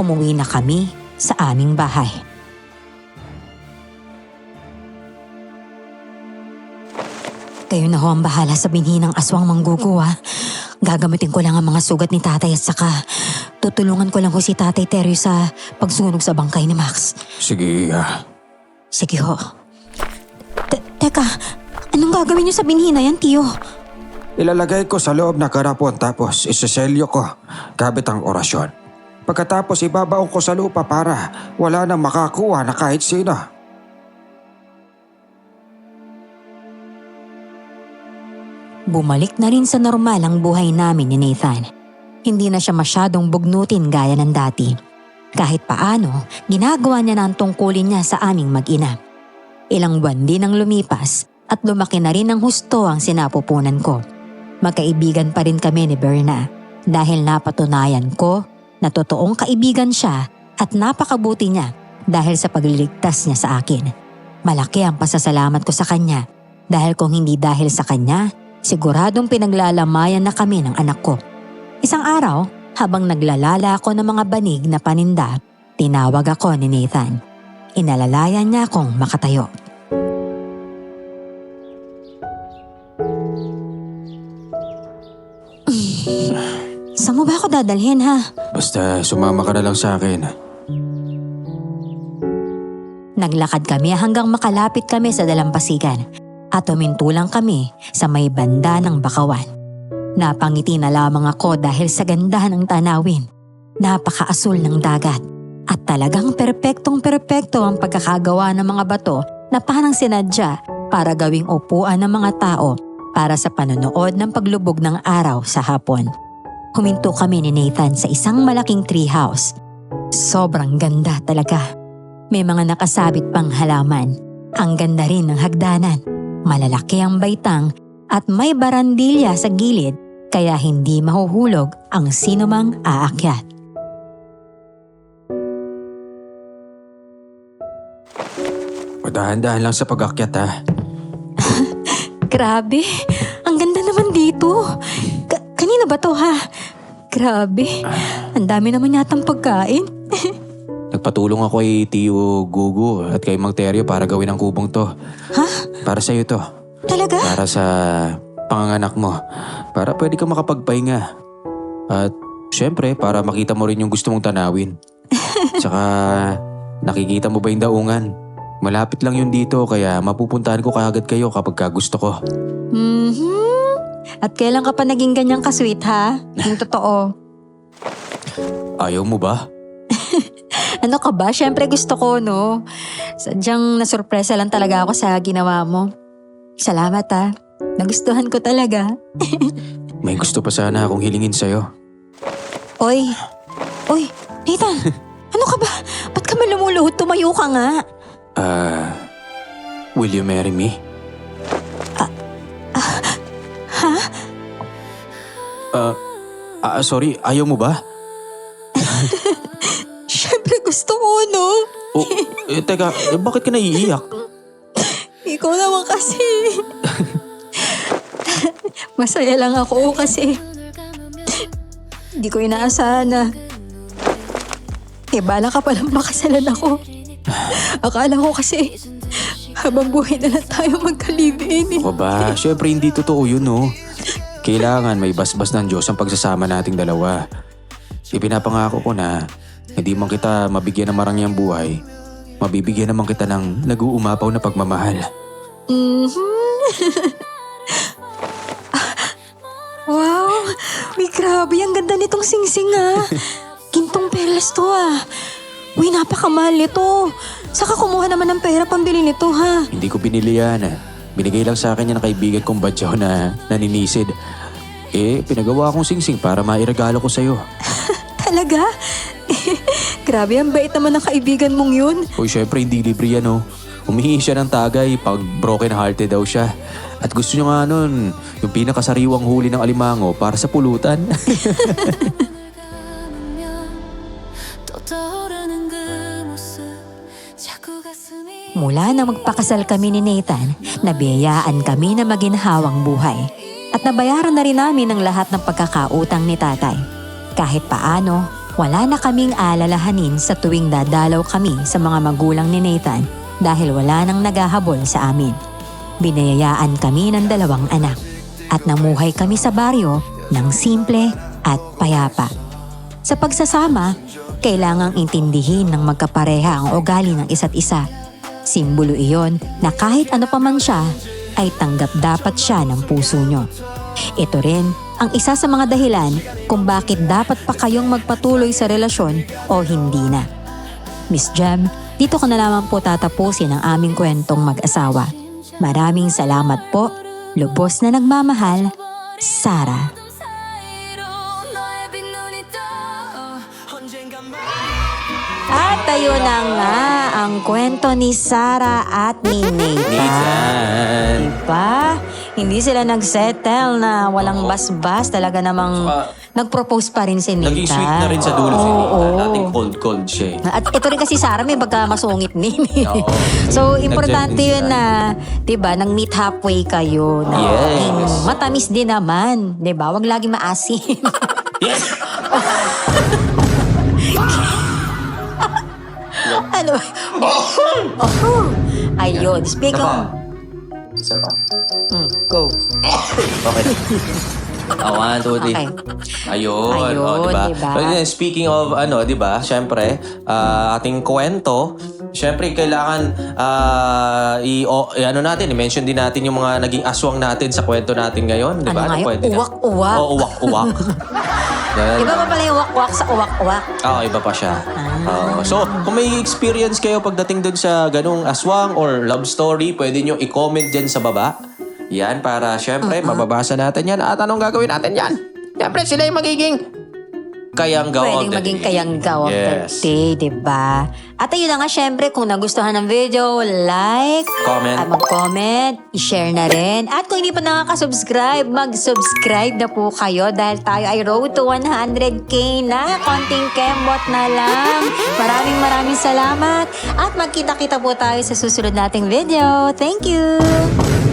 umuwi na kami sa aming bahay. Kayo na ho ang bahala sa binhi ng aswang Manggugo ha. Gagamitin ko lang ang mga sugat ni tatay at saka tutulungan ko lang ho si tatay Teryo sa pagsunog sa bangkay ni Max. Sige, Sige ho. Teka, anong gagawin niyo sa binhi na yan, Tiyo? ilalagay ko sa loob na karapon tapos isaselyo ko kabit ang orasyon. Pagkatapos ibabaon ko sa lupa para wala nang makakuha na kahit sino. Bumalik na rin sa normal ang buhay namin ni Nathan. Hindi na siya masyadong bugnutin gaya ng dati. Kahit paano, ginagawa niya na ang tungkulin niya sa aming mag-ina. Ilang buwan din ang lumipas at lumaki na rin ang husto ang sinapupunan ko. Magkaibigan pa rin kami ni Berna dahil napatunayan ko na totoong kaibigan siya at napakabuti niya dahil sa pagliligtas niya sa akin. Malaki ang pasasalamat ko sa kanya dahil kung hindi dahil sa kanya, siguradong pinaglalamayan na kami ng anak ko. Isang araw, habang naglalala ako ng mga banig na paninda, tinawag ako ni Nathan. Inalalayan niya akong makatayo. Saan mo ba ako dadalhin ha? Basta sumama ka na lang sa akin. Naglakad kami hanggang makalapit kami sa dalampasigan at huminto lang kami sa may banda ng bakawan. Napangiti na lamang ako dahil sa ganda ng tanawin. Napakaasul ng dagat at talagang perpektong-perpekto ang pagkakagawa ng mga bato na parang sinadya para gawing upuan ng mga tao para sa panonood ng paglubog ng araw sa hapon. Huminto kami ni Nathan sa isang malaking treehouse. Sobrang ganda talaga. May mga nakasabit pang halaman. Ang ganda rin ng hagdanan. Malalaki ang baitang at may barandilya sa gilid kaya hindi mahuhulog ang sinumang aakyat. Dahan-dahan lang sa pag-akyat ha. Grabe, ang ganda naman dito. Kanina ba to ha? Grabe, ang dami naman yatang pagkain. Nagpatulong ako kay Tio Gugu at kay Mang Teryo para gawin ang kubong to. Ha? Para sa'yo to. Talaga? Para sa panganganak mo. Para pwede ka makapagpahinga. At syempre, para makita mo rin yung gusto mong tanawin. Tsaka, nakikita mo ba yung daungan? Malapit lang yun dito kaya mapupuntahan ko kaagad kayo kapag gusto ko. At kailan ka pa naging ganyang ka-sweet ha? Yung totoo. Ayaw mo ba? Ano ka ba? Siyempre gusto ko, no? Sadyang nasurpresa lang talaga ako sa ginawa mo. Salamat ha. Nagustuhan ko talaga. May gusto pa sana akong hilingin sa'yo. Oy, Nathan, ano ka ba? Ba't ka ba lumuluhod? Tumayo ka nga. Will you marry me? Sorry, ayaw mo ba? Siyempre gusto ko, no? Teka, bakit ka naiiyak? Ikaw naman kasi. Masaya lang ako kasi hindi ko inaasahan na bala ka palang makasalan ako. Akala ko kasi habang buhay na lang tayo magka-live-in. Ako ba? Siyempre hindi totoo yun, no? Kailangan may basbas ng Diyos ang pagsasama nating dalawa. Ipinapangako ko na hindi man kita mabigyan ng marangyang buhay, mabibigyan naman kita ng nag-uumapaw na pagmamahal. Wow! Uy, grabe. Ang ganda nitong singsing Gintong perlas to Uy, napakamahal nito. Saka kumuha naman ng pera pambili nito ha. Hindi ko binili yan. Binigay lang sa akin yan ng kaibigan kong badyaw na naninisid. Pinagawa akong singsing para mairegalo ko sa'yo. Talaga? Grabe, ang bait naman ng kaibigan mong yun. Uy, syempre hindi libre yan, oh. Humingi siya ng tagay pag broken hearted daw siya. At gusto niya nga nun, yung pinakasariwang huli ng alimango para sa pulutan. Mula na magpakasal kami ni Nathan, nabiyayaan kami na maginhawang buhay. At nabayaran na rin namin ang lahat ng pagkakautang ni tatay. Kahit paano, wala na kaming alalahanin sa tuwing dadalaw kami sa mga magulang ni Nathan dahil wala nang naghahabol sa amin. binayayaan kami ng 2 anak at namuhay kami sa baryo ng simple at payapa. Sa pagsasama, kailangang intindihin ng magkapareha ang ugali ng isa't isa. Simbolo iyon na kahit ano pa man siya, ay tanggap dapat siya ng puso nyo. Ito rin ang isa sa mga dahilan kung bakit dapat pa kayong magpatuloy sa relasyon o hindi na. Miss Jem, dito ko na lamang po tatapusin ang aming kwentong mag-asawa. Maraming salamat po. Lubos na nagmamahal, Sarah. At ayun na nga ang kwento ni Sarah at ni Nathan. Nathan. Diba? Hindi sila nagsettle na walang basbas. Talaga namang nag-propose pa rin si Nathan. Naging sweet na rin sa dulo si Nathan. Dating cold siya eh. At ito rin kasi Sarah, may masungit din. Oo. So, importante Nag-gem din yun sila. na, diba, nang meet halfway kayo. Na Yes. matamis din naman. Diba? Huwag lagi maasim. Yes! Ano? Ayun. Speaking of... Isa pa. Go. Okay. 1, 2, 3. Okay. Ayun, Ayun, diba? diba? But, speaking of diba, syempre, ating kwento, syempre kailangan i-mention din natin yung mga naging aswang natin sa kwento natin ngayon, diba? Ano nga yun? Pwede na? Uwak-uwak. Oo, uwak-uwak. Yan. Iba pa pala yung wak-wak sa uwak-uwak. Oo, iba pa siya. So, kung may experience kayo pagdating dun sa ganung aswang or love story, pwede nyo i-comment dyan sa baba. Yan, para syempre, mababasa natin yan. At anong gagawin natin yan? Syempre, sila yung magiging kayanggaw of Pwedeng the maging day. kayanggaw of the Yes. day, diba? At ayun na nga, syempre, kung nagustuhan ng video, like, Comment. at mag-comment, i-share na rin. At kung hindi pa nakaka-subscribe, mag-subscribe na po kayo dahil tayo ay road to 100k na. Konting kembot na lang. Maraming salamat. At magkita-kita po tayo sa susunod nating video. Thank you!